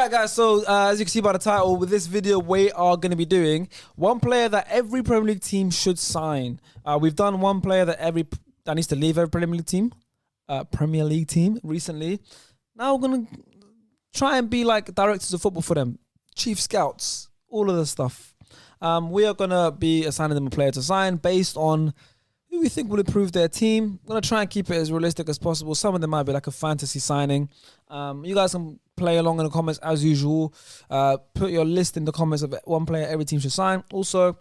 Alright guys, so as you can see by the title, with this video we are going to be doing one player that every Premier League team should sign. We've done one player that needs to leave every Premier League team recently. Now we're going to try and be like directors of football for them, chief scouts, all of this stuff. We are going to be assigning them a player to sign based on who we think will improve their team. We're going to try and keep it as realistic as possible. Some of them might be like a fantasy signing. You guys can play along in the comments as usual. Put your list in the comments of one player every team should sign. Also,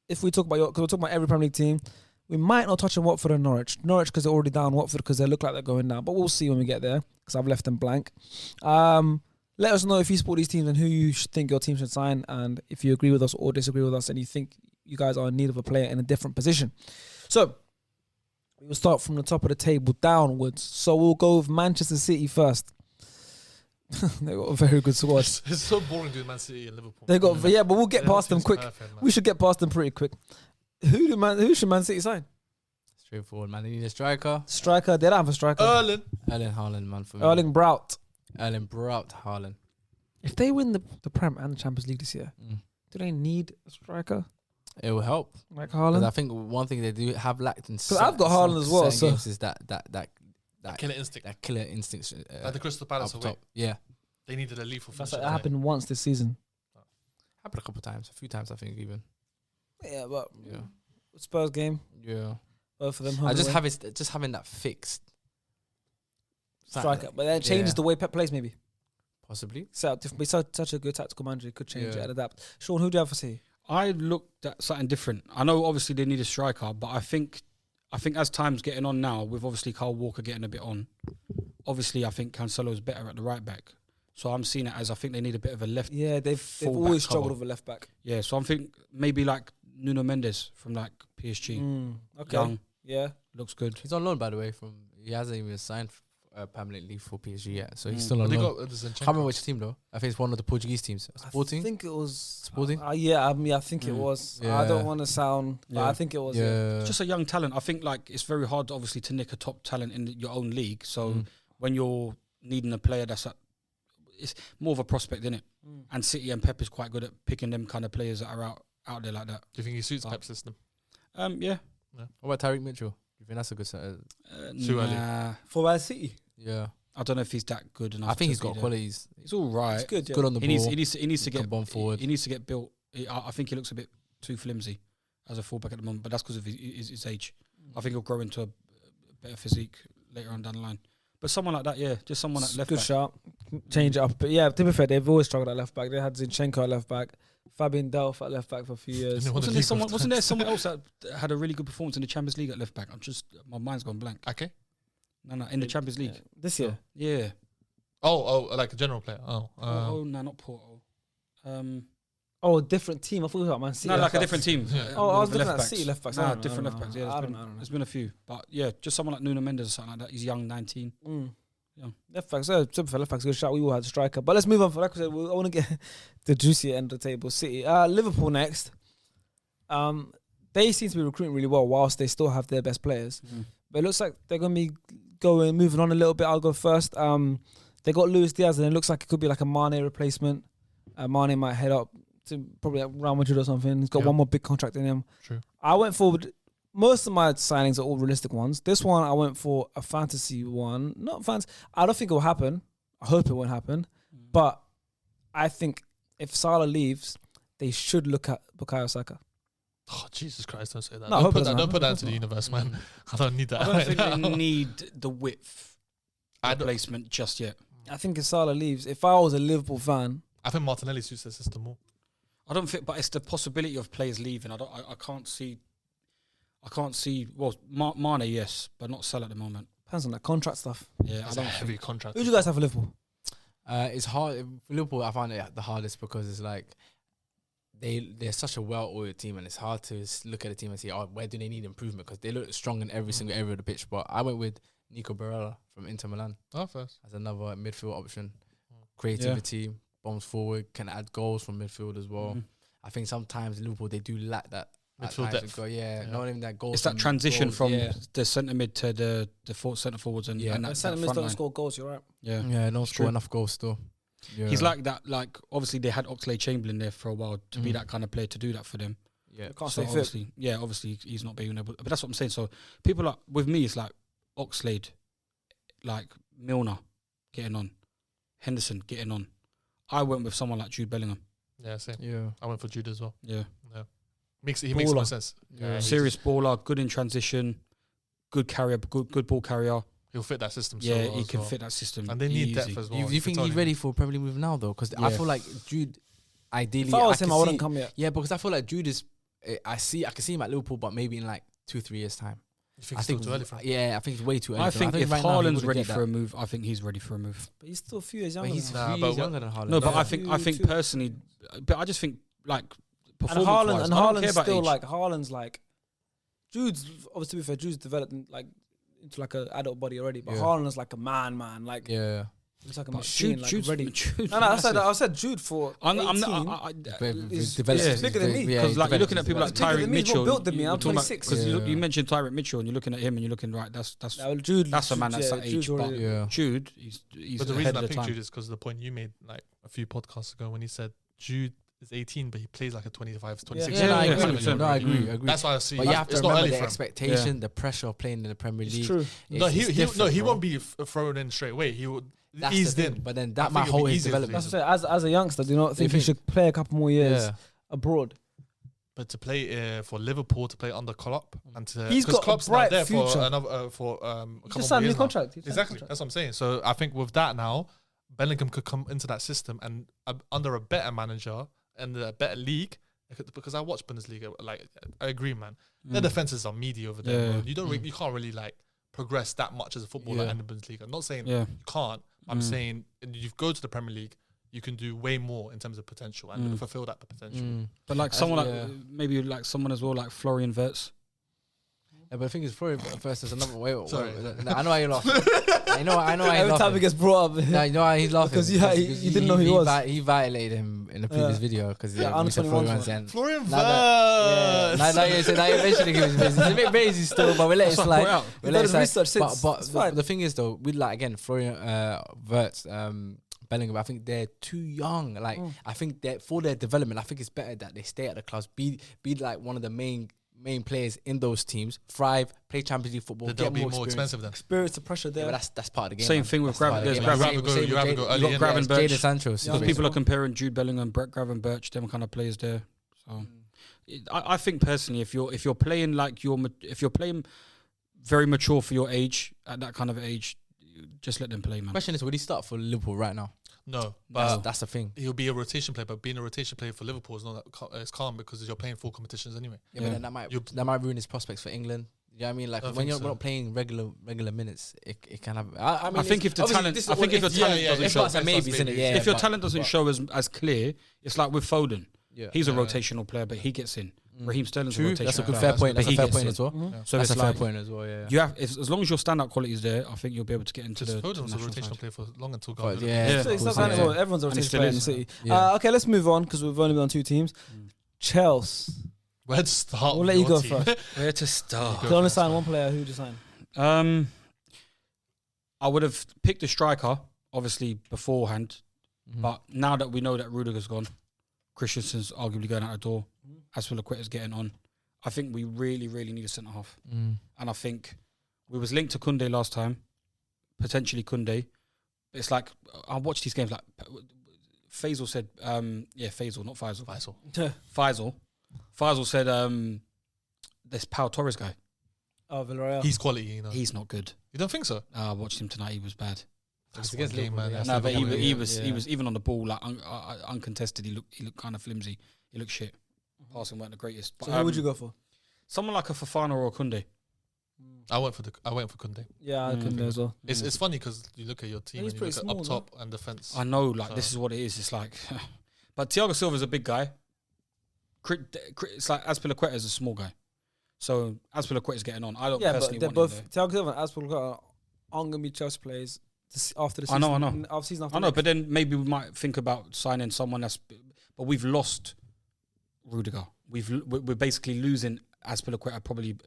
if we talk about because we're talking about every Premier League team, we might not touch on Watford and Norwich. Norwich because they're already down, Watford because they look like they're going down. But we'll see when we get there because I've left them blank. Let us know if you support these teams and who you think your team should sign, and if you agree with us or disagree with us and you think you guys are in need of a player in a different position. So, we will start from the top of the table downwards. So, we'll go with Manchester City first. They got a very good squad. It's so boring doing Man City and Liverpool. They got, yeah, but we'll get past them quick. Perfect, we should get past them pretty quick. Who should Man City sign? Straightforward, man. They need a striker. Striker. They don't have a striker. Erling Haaland, man, for me. Erling Braut. Erling Braut Haaland. If they win the Prem and the Champions League this year, do they need a striker? It will help. Like Haaland? I think one thing they do have lacked in because I've got Haaland as well. So games is that killer instinct. That killer instinct. Like the Crystal Palace away. Top. Yeah. They needed a lethal finish. That's like, it happened once this season. Happened a few times, I think, even. Yeah, but Spurs game. Yeah. Both of them. I just having that fixed striker, but then changes the way Pep plays, maybe. Possibly. Set up different. Be such a good tactical manager, could change it and adapt. Sean, who do you have for City? I looked at something different. I know obviously they need a striker, but I think as time's getting on now, with obviously Kyle Walker getting a bit on, obviously I think Cancelo's better at the right back. So I'm seeing it as I think they need a bit of a left. Yeah, they've always struggled with a left back. Yeah, so I think maybe like Nuno Mendes from like PSG. Okay. Young, yeah, looks good. He's on loan, by the way. He hasn't even signed permanently for PSG yet, so he's still on loan. I can't remember which team though. I think it's one of the Portuguese teams. Sporting. I think it was Sporting. I think it was. Yeah. I don't want to sound, but I think it was. Yeah. It's just a young talent. I think like it's very hard, obviously, to nick a top talent in your own league. So when you're needing a player that's it's more of a prospect, isn't it? And City and Pep is quite good at picking them kind of players that are out there like that. Do you think he suits Pep's system? Yeah. What about Tyreek Mitchell? Do you think that's a good set? Too early. For Man City. Yeah. I don't know if he's that good enough. I think he's got qualities. He's all right. He's good. Good on the ball. He needs to get bomb forward. He needs to get built. I think he looks a bit too flimsy as a fullback at the moment, but that's because of his age. I think he'll grow into a better physique later on down the line. But someone like that, yeah, just someone at left good back. shot. Change it up. But yeah, to be fair, they've always struggled at left back. They had Zinchenko at left back, Fabian Delph at left back for a few years. Wasn't there someone else that had a really good performance in the Champions League at left back? My mind's gone blank. Okay. No, in the Champions League. This year? Yeah. Oh, like a general player. No, not Porto. A different team. I thought it was about Man City. No, like a different team. Yeah. I was looking at City left backs. Nah, different left backs. Yeah, I don't know. There's been a few, but yeah, just someone like Nuno Mendes or something like that. He's young, 19. Yeah. Left backs. Left backs. Good shot. We all had a striker, but let's move on. Like I said, I want to get the juicy end of the table. City, Liverpool next. They seem to be recruiting really well, whilst they still have their best players. But it looks like they're going to be moving on a little bit. I'll go first. They got Luis Diaz, and it looks like it could be like a Mane replacement. Mane might head up to probably like Real Madrid or something. He's got one more big contract in him. True. I went forward. Most of my signings are all realistic ones. This one, I went for a fantasy one. Not fantasy. I don't think it will happen. I hope it won't happen. But I think if Salah leaves, they should look at Bukayo Saka. Oh, Jesus Christ, don't say that. No, don't put that into the universe, man. I don't need that. I don't think they need the width replacement just yet. I think if Salah leaves, if I was a Liverpool fan, I think Martinelli suits the system more. I don't think, but it's the possibility of players leaving. I can't see. Well, Mane, yes, but not Salah at the moment. depends on that contract stuff. Yeah, That's I a don't heavy contract. Who do you guys have for Liverpool? It's hard. For Liverpool, I find it the hardest because it's like they're such a well-oiled team, and it's hard to look at a team and say, oh, where do they need improvement? Because they look strong in every single area of the pitch. But I went with Nico Barella from Inter Milan First. as another midfield option. Creativity, bombs forward, can add goals from midfield as well. I think sometimes Liverpool, they do lack that midfield depth. Not even that goal. It's that transition from the centre mid to the centre forwards and that Centre mids front don't line. score goals. You're right. Yeah, don't score enough goals still. He's like that. Like obviously they had Oxlade-Chamberlain there for a while to be that kind of player to do that for them. Yeah, Can't So stay fit. obviously, obviously he's not being able. But that's what I'm saying. So people are with me. It's like Oxlade, like Milner getting on, Henderson getting on. I went with someone like Jude Bellingham. Yeah, same. yeah, I went for Jude as well. Yeah, He makes more Baller. sense. Yeah. serious baller, good in transition, good carrier, good ball carrier. He'll fit that system. so Yeah, well he as can well. fit that system. And they need easy. depth as well. You think he's ready for Premier League move now though? Because I Yeah. feel like Jude, ideally, If I was can him, I wouldn't see- come yet. Yeah, because I feel like Jude is. I can see him at Liverpool, but maybe in like 2-3 years time. You think I it's think still too early for him? Yeah, I think it's way too early. I for him. think if right now he Haaland's wouldn't ready get for a that. move, I think he's ready for a move. But he's still a few years But younger. he's than him. 3 but years what- younger than Haaland. No, but No. I think personally, but I just think like and performance-wise, I don't care Haaland's about still age. like Haaland's like Jude's obviously to be fair, Jude's developed like into like an adult body already, but Yeah. Haaland is like a man, like Yeah, he's like a But machine, like Jude's ready. Jude's No, massive. I said Jude for I'm 18. not. He's developed- bigger than me. yeah, Because he's like you're looking developed, at people like he's bigger Tyreek than me, he's more Mitchell. built than me, I'm 26. Because Yeah. you mentioned Tyreek Mitchell, and you're looking at him, and you're looking right. That's Jude. that's a man that's that Jude's age. But already- yeah. Jude, he's But the ahead reason of I the picked time. Jude is because of the point you made like a few podcasts ago when he said Jude is 18, but he plays like a 25, 26 Yeah, no, I year agree. old. 100%. No, I agree. That's why I see. But you have to it's not remember early the for him. expectation, the pressure of playing in the Premier League. It's true. No, It's he different, bro. won't be thrown in straight away. He would That's eased the thing. in. But then I that think might it'll hold be his easier for development. That's what I'm saying. As a youngster, do you not think he think- should play a couple more years Yeah. abroad? But to play for Liverpool, to play under Klopp, and to He's 'cause got a Klopp's bright not there future. for another a He couple just more signed a new years now. contract. He signed a Exactly, contract. that's what I'm saying. So I think with that now, Bellingham could come into that system and under a better manager and a better league. Because I watch Bundesliga, like I agree, man. Their defenses are meaty over there. Yeah. Bro. You can't really like progress that much as a footballer Yeah. in the Bundesliga. I'm not saying Yeah. you can't. I'm saying you go to the Premier League, you can do way more in terms of potential and fulfill that potential. But like someone yeah. like maybe like someone as well like Florian Wirtz. Yeah, but I think it's probably first. There's another way. Sorry. I know why you're laughing. I know why Every you're time laughing. it gets brought up, No, you know why he's laughing? Because you didn't know who he was. He violated him in the previous Yeah. video because Yeah, under 21 one. Florian Now you're mentioning him as business. It's a bit crazy still, but we let it That's what I slide. brought out. We He's let done it his slide. research since. But It's fine. the thing is though, with like again Florian Wirtz, Bellingham, I think they're too young. Like I think that for their development, I think it's better that they stay at the clubs, be like one of the main players in those teams, thrive, play Champions League football, They'll get be more more experience. expensive then. experience the pressure Yeah, there. but that's part of the game. Same man. thing with That's part of the There's game. Graven- Same with you have to go early Jadon in. Graven Birch. Birch. Jadon Sancho. Yeah. Because people are comparing Jude Bellingham, Brett Graven Birch, them kind of players there. So I think personally, if you're playing like if you're playing very mature for your age at that kind of age, just let them play, man. Question is, would he start for Liverpool right now? No, but That's the thing. he'll be a rotation player. But being a rotation player for Liverpool is not that it's calm because you're playing full competitions anyway. Yeah, Yeah. but then that might ruin his prospects for England. You know what I mean? Like I when think you're so. not playing regular minutes, it can have. I mean, I think if the obviously talent, this is I think if all- your talent yeah, doesn't it's show, not some maybe, isn't it? Yeah, if your but- talent doesn't show as clear, it's like with Foden. Yeah. He's a Yeah. rotational player, but he gets in. Raheem Sterling's True. a rotational That's a good player, fair That's point. good. That's a He fair gets point in. as well. So That's it's a fair like point as well. Yeah. you have, as long as your standout quality is there, I think you'll be able to get into Because the Foden was a national rotational side. player for long until But Guardiola. yeah, Yeah. So it's of not course, kind yeah. of everyone's a And he rotation still player in the is. city. Yeah. Okay, let's move on because we've only been on two teams. Chelsea. Where to start? We'll with let you your go team? first. Where to start? You can only sign one player. Who do you sign? I would have picked a striker, obviously beforehand, but now that we know that Rudiger's gone, Christensen's arguably going out the door, Azpilicueta's getting on. I think we really, really need a centre half, and I think we was linked to Koundé last time, potentially Koundé. It's like I watched these games. Like Faisal said, Faisal, not Faisal. Faisal said, this Pau Torres guy, Oh, Villarreal. He's quality, you know. he's not good. You don't think so? I watched him tonight. He was bad. That's against one game, Liverpool, man. yeah. That's No, but Liverpool, he yeah. was even on the ball like uncontested. He looked kind of flimsy. He looked shit. Passing weren't the greatest. But, So who would you go for? Someone like a Fofana or a Koundé. I went for Koundé. Yeah, I couldn't as well. It's funny because you look at your team He's and you look pretty at up small, top and defense. I know, like this is what it is. It's like, but Thiago Silva's a big guy. It's like Azpilicueta is a small guy. So Azpilicueta's getting on. I don't Yeah, personally but they're want him both Thiago Silva and Azpilicueta aren't going to be Chelsea players after the I season. know. After season after I know, next. but then maybe we might think about signing someone that's. But we've lost Rudiger. We're basically losing Azpilicueta. Probably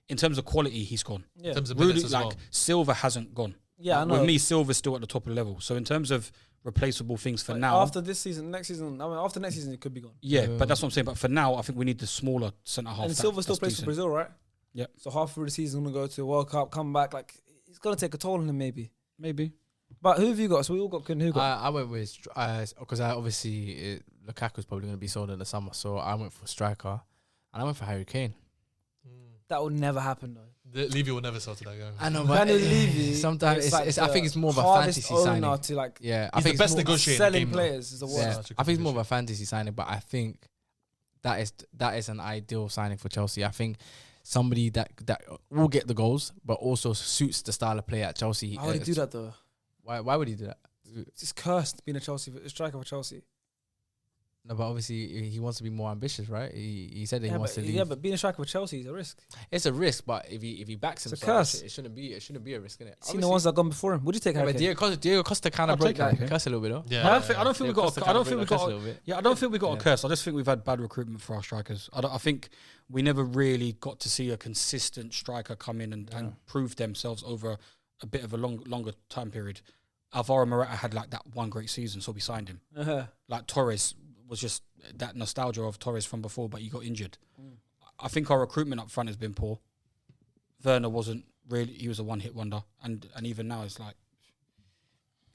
in terms of quality, he's gone. in terms of Rudiger, minutes as like well. Silva hasn't gone. Yeah, I Like, know. with me, Silva's still at the top of the level. So in terms of replaceable things for But now. after this season, next season, after next season, it could be gone. Yeah, but that's what I'm saying. But for now, I think we need the smaller centre half. And Silva still plays for decent. Brazil, right? Yeah. So half through the season, gonna go to the World Cup, come back. Like it's gonna take a toll on him, maybe. Maybe. But who have you got? So we all got. Who got? I went with because I obviously Lukaku's probably going to be sold in the summer, so I went for striker, and I went for Harry Kane. That would never happen though. Levy will never sell to that guy. I know, but Levy, sometimes like I think it's more of a hardest fantasy signing. owner to like. Yeah, I He's think the it's best more- negotiator. Selling players is the worst. Yeah, Such a I think it's more of competition. a fantasy signing, but I think that is an ideal signing for Chelsea. I think somebody that will get the goals, but also suits the style of play at Chelsea. Why would he do that though? Why would he do that? It's just cursed being a striker for Chelsea. No, but obviously he wants to be more ambitious, right? He said that he wants to leave. Yeah, but being a striker for Chelsea is a risk. It's a risk, but if he backs It's a himself, curse. it shouldn't be a risk, innit? Seen the ones that gone before him. Would you take Harry But Kane? Diego Costa kind I'll of broke take Harry that Kane. curse a little bit, though. Yeah. I don't think we got. I don't think we got. a little bit. Yeah, I don't think we got Yeah. a curse. I just think we've had bad recruitment for our strikers. I think we never really got to see a consistent striker come in and prove themselves over a bit of a longer time period. Alvaro Morata had like that one great season, so we signed him. Like Torres was just that nostalgia of Torres from before, but he got injured. I think our recruitment up front has been poor. Werner wasn't really; he was a one-hit wonder, and even now it's like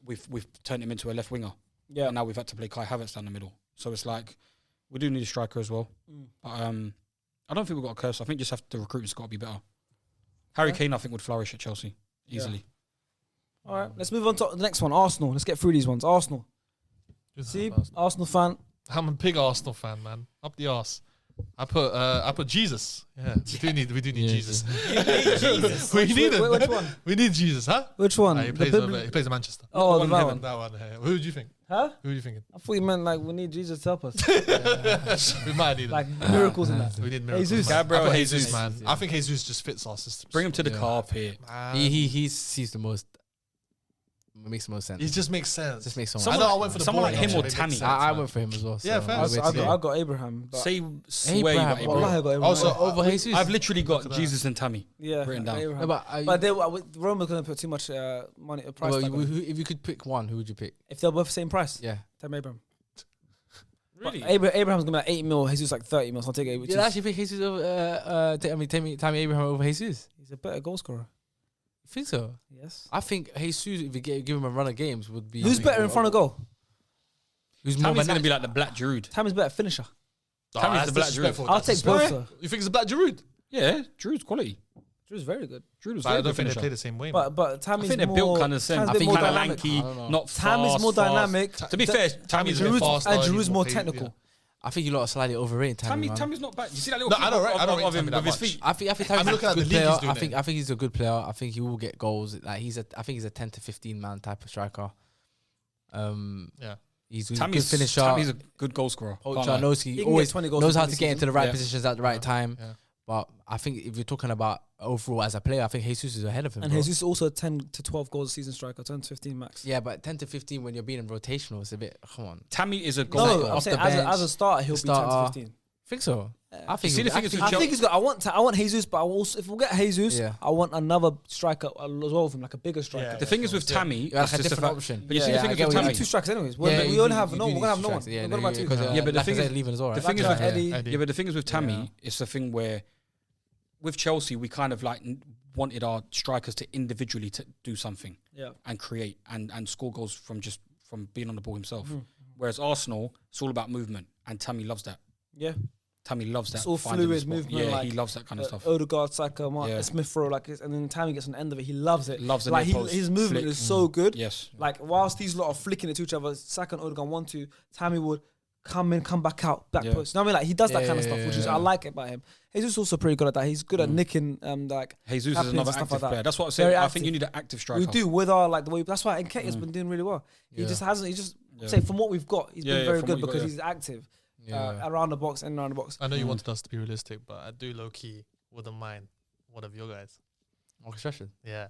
we've turned him into a left winger. Yeah. And now we've had to play Kai Havertz down the middle. So it's like we do need a striker as well. But I don't think we've got a curse. I think just the recruitment's got to be better. Harry Kane, I think, would flourish at Chelsea easily. All right, let's move on to the next one. Arsenal. Let's get through these ones. Arsenal. See, Arsenal fan. I'm a big Arsenal fan, man. Up the arse. I put Jesus. Yeah, we do need Jesus. We need him. Which one? We need Jesus, huh? Which one? He plays at Manchester. Oh, the one in that heaven. one. That one. Who do you think? Huh? Who are you thinking? I thought you meant like we need Jesus to help us. We might need him. Like miracles in that. We need miracles. Jesus. man. Gabriel I put Jesus. man. I think Jesus just fits our system. Bring him to the Yeah. carpet. He sees the most. Makes the most sense. It just makes sense. Just makes so much I sense. know I went for the someone like boring him or option, it Tammy. makes I sense, went for him as well. Yeah, so fair. I went I to him. got Abraham. But Swear you Abraham. got Abraham. Wallahi, I got Abraham. Also, over Jesus. I've literally got Look at Jesus and Tammy. yeah, written down. Abraham. No, but But they, Roma's gonna put too much money price well, tag on it. if you could pick one, who would you pick? If they're both the same price. Yeah. Take Abraham. Really? Abraham's gonna be like 8 mil. Jesus like 30 mil. So I'll take it. Did I actually pick Jesus over? Tammy Abraham over Jesus. He's a better goal scorer. You think so? Yes. I think Jesus, if you give him a run of games, would be. Who's better in front of goal? Who's more? Tammy's of a going to be nat- like the Black Giroud. Tammy's better finisher. Tammy's that's the Black disrespectful. I'll That's take both. disrespectful. Sir. You think it's a Black Giroud? Yeah, Giroud's quality. Drew's very good. Giroud was But I very don't good think they finisher. play the same way. man. But I Tammy's think they're more, built kind of the same. Tammy's I a bit think more kind of dynamic. lanky, I don't know. not Tammy's fast, more fast. dynamic. To be fair, Tammy's Giroud's fast. faster, he's Drew's more pace, technical. yeah. I think you lot are slightly overrating Tammy. man. Tammy's not bad. You see that little No, clip I don't rate- I don't rate of him Tammy that with his much. feet? I think I'm Tammy's looking a at the good league player. he's doing I think he's a good player. I think he will get goals. Like I think he's a 10 to 15 man type of striker. Yeah. He's a good Tammy's finisher. Tammy's a good goal scorer. Can't Poacher lie. knows He he can get always 20 goals knows in how 20 to get into the right Yeah. positions at the right time. Yeah. But I think if you're talking about overall as a player, I think Jesus is ahead of him. And bro. Jesus is also a 10 to 12 goals a season striker, 10 to 15 max. Yeah, but 10 to 15 when you're being rotational, it's a bit. Come on, Tammy is a goal No, Like, scorer. I'm off saying the as a, bench, as a starter, he'll be 10 to starter. 15. think so. I think. see, the thing is with I Chel- think he's good. I want Jesus, but I also, if we get Jesus, Yeah. I want another striker as well from like a bigger striker. Yeah. The thing is with Tammy, Yeah, it's like a just the different fact- option. But you see, Yeah, the thing I is get with what you We Tammy. need two strikers anyways. Yeah, We you only do- have you no. do We're gonna have need no one. strikers. Yeah, We've got no, about two. because, Yeah, but the thing Lacazette is- leaving as well. The right? thing is Like with Eddie. Yeah, but the thing is with Tammy, it's the thing where with Chelsea we kind of like wanted our strikers to individually to do something Yeah. and create and score goals from being on the ball himself. Whereas Arsenal, it's all about movement, and Tammy loves that. Yeah. Tammy loves that. It's all finding the fluid spot. movement, Yeah, like, he loves that kind of stuff. Odegaard, Saka, Yeah. Smith Rowe, like, and then Tammy gets on the end of it. He loves it. Loves the like near post his movement flick. is so good. Yes. Like whilst these lot are flicking it to each other, Saka and Odegaard want to, Tammy would come in, come back out, back Yeah. post. You know what I mean? Like he does that Yeah, kind of yeah, stuff, which is yeah. I like it about him. He's also pretty good at that. He's good at nicking like Jesus tappings is and another stuff active like that. player. That's what I Very said. I active. think you need an active striker. we do with our like the way. That's why Nketiah's been doing really well. He Yeah. just hasn't. He just Yeah. say from what we've got, he's Yeah, been yeah, very from good what you because got, he's active Yeah. around the box and around the box. I know you wanted us to be realistic, but I do low key wouldn't mind one of your guys. Orchestration. Yeah.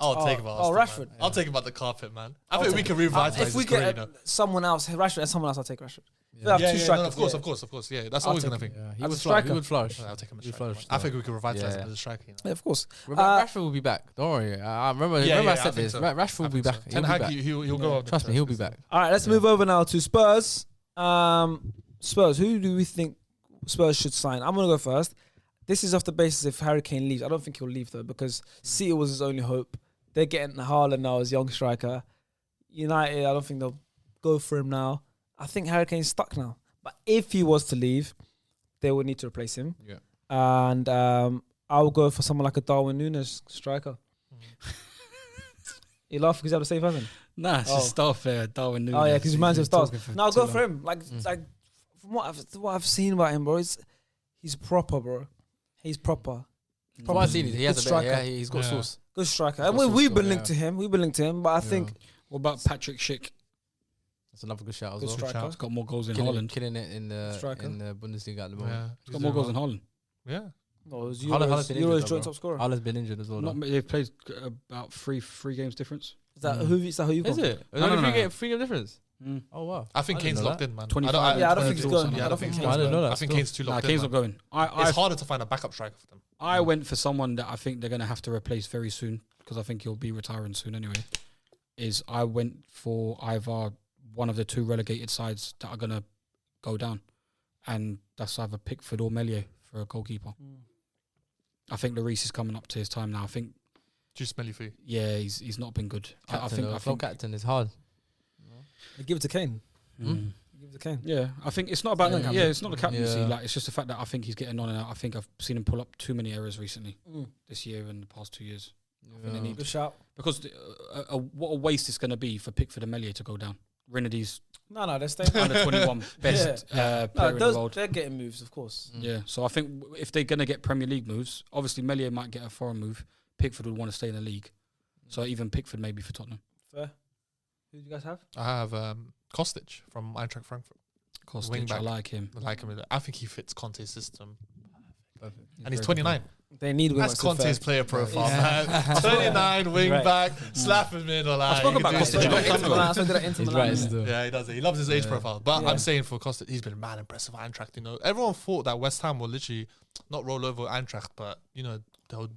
I'll take him out. Rashford. I'll take him out the carpet, man. I I'll think we take can revitalize If we his career, get you know. someone else, Rashford and someone else, I'll take Rashford. We Yeah. have two No, strikers. of course. Yeah, that's I'll always take gonna think. Yeah, As he a would striker. He would flourish. I'll take him as He striker. flourished, I think we can revitalize Yeah. him as a striker. You know? Yeah, of course. Rashford will be back. Don't worry. I remember. Yeah, remember yeah, I said I think this. so. Rashford will be back. He'll Ten be Hag, back. he'll go up. Trust me, he'll be back. All right, let's move over now to Spurs. Spurs. Who do we think Spurs should sign? I'm gonna go first. This is off the basis if Harry Kane leaves. I don't think he'll leave though because City was his only hope. They're getting Haaland now as young striker. United, I don't think they'll go for him now. I think Harry Kane's stuck now. But if he was to leave, they would need to replace him. Yeah. And I'll go for someone like a Darwin Núñez striker. You laugh because you have the same person. Nah, it's a star player, Darwin Núñez. Oh yeah, because he reminds me of stars. No, I'll go too for him. Like from what I've seen about him, bro, he's proper, bro. He's proper. From what I've seen, he has a striker. better. Yeah, he's got sauce. Good striker. Got And some we've skill, been linked to him. We've been linked to him. But I think What about Patrick Schick? That's another good shout as Good well. striker. He's got more goals than Killing, Haaland. killing it in the Striker. Bundesliga at the moment. Yeah, He's got more goals than Haaland. Yeah. no, it was Haaland's been Euros injured, joint though, top scorer. Haaland's been injured as well. Not, though. they've played about three games difference. Is that who you Is got? it? No, no, no. Three game difference. Mm. Oh wow! I think I didn't Kane's know locked that. in, man. 25. Yeah, I don't think he's going. Yeah, I don't think Kane's I didn't know going. that I think still. Kane's too Nah, locked Kane's in. not man. going. It's harder to find a backup striker for them. I went for someone that I think they're going to have to replace very soon because I think he'll be retiring soon anyway. I went for either one of the two relegated sides that are going to go down, and that's either Pickford or Meslier for a goalkeeper. I think Lloris is coming up to his time now. I think, Too smelly for you. yeah, he's not been good. I think captain is hard. Give it to Kane. Mm. Give it to Kane. Yeah, I think it's not about Yeah. it's not the captaincy. Yeah. Like it's just the fact that I think he's getting on, and I think I've seen him pull up too many errors recently this year and the past 2 years. I think they need Good shout. because what a waste it's going to be for Pickford and Meslier to go down. Renady's No, they're staying. under 21 best player in the world. They're getting moves, of course. Yeah, so I think if they're going to get Premier League moves, obviously Meslier might get a foreign move. Pickford would want to stay in the league, so even Pickford maybe for Tottenham. Fair. Who do you guys have? I have Kostic from Eintracht Frankfurt. Wing Kostic, I back. like him. I like him. I think he fits Conte's system. Perfect. And he's 29. They need That's wingers, to be Conte's fair. player profile, Yeah. man. 29, wing Right. back, slap him in. I spoke about Kostic, He's right still. Yeah, he does it. He loves his age profile. But Yeah. I'm saying for Kostic, he's been mad impressive at Eintracht. You know, everyone thought that West Ham will literally not roll over Eintracht, but you know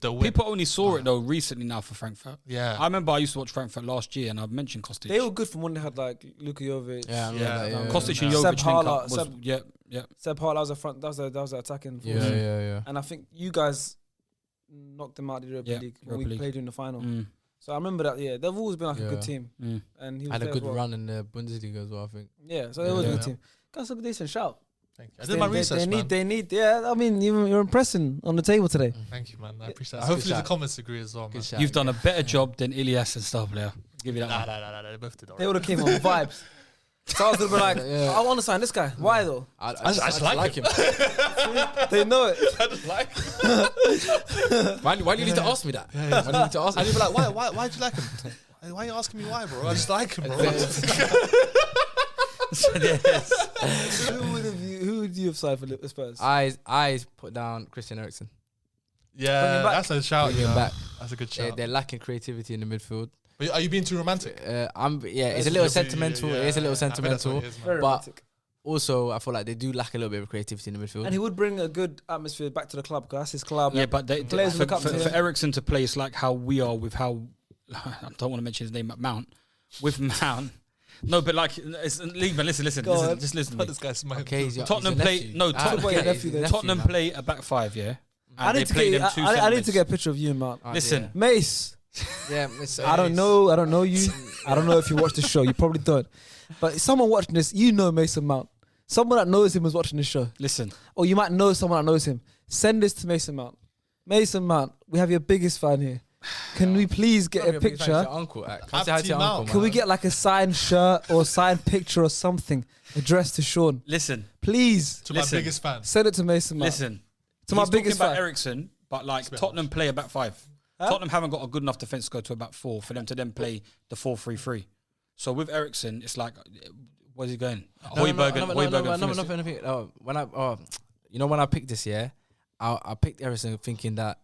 they'll win. People only saw it though recently now for Frankfurt. Yeah, I remember I used to watch Frankfurt last year, and I mentioned Kostic. They were good from when they had like Luka Jovic. Yeah, I remember Yeah, that, yeah, Kostic yeah. and Seb Jovic Harla- link up was Seb- yeah. Seb Hart, that was a front. That was an attacking force. Yeah. And I think you guys knocked them out of the Europa Yeah, League when Europa we League. played in the final. Mm. So I remember that. Yeah, they've always been like a Yeah. good team, Mm. and he was Had a there good as well. run in the Bundesliga as well, I think. Yeah, so they were a good Yeah. team. That's a decent shout. thank you. I did my research, man. They need. Yeah, I mean, you're impressing on the table today. Thank you, man. I appreciate That's that. a good Hopefully the shout. comments agree as well, man. Good shout. You've done a better job than Ilias and Star Player. Give you that one. Nah, they both did. They would have came on vibes. So I was gonna be like, Yeah. I want to sign this guy. Why though? I just like him. They know it. I just like him. Why do you need to ask me that? Why do you need to ask me? And you'd be like, why'd you like him? Why are you asking me why, bro? I just like him, bro. Who would you have signed for Spurs? I put down Christian Eriksen. Yeah, back. that's a shout. Bring him Yeah. back. That's a good They're, shout. they're lacking creativity in the midfield. But are you being too romantic? It's a little Yeah, sentimental. yeah, It is a little I think that's what sentimental. it is, man. Very but- romantic. Also, I feel like they do lack a little bit of creativity in the midfield. And he would bring a good atmosphere back to the club because that's his club. Yeah, but Players for, look up for, to for him. Ericsson to play, it's like how we are with how I don't want to mention his name at Mount. With Mount, no, but like it's league. But listen, Go on. just listen. But To me. this guy's smiling. Okay, he's your- Tottenham he's your play nephew. no. Ah, Tottenham- okay, nephew he's there. your Tottenham man. play a back five, yeah. I And need they to play get. them two I need to centre get a picture of you, man. Ah, Listen, Mace. yeah, it's, I don't know. I don't know you. I don't know if you watch the show. You probably don't. But someone watching this, you know Mason Mount. Someone that knows him is watching this show. listen. Or you might know someone that knows him. Send this to Mason Mount. Mason Mount, we have your biggest fan here. Can we please get a picture? Your uncle. Can I say hi to your Team uncle, out. Can we man? get like a signed shirt or signed picture or something addressed to Sean? Listen, Please To my Listen. biggest fan. send it to Mason Mount. listen. To my He's biggest talking about fan. Ericsson, but like bit Tottenham play a back five. Huh? Tottenham haven't got a good enough defense to go to a back four for them to then play the 4-3-3. So with Ericsson, it's like, where's he going? Højbjerg. When I picked this year, I picked Eriksen thinking that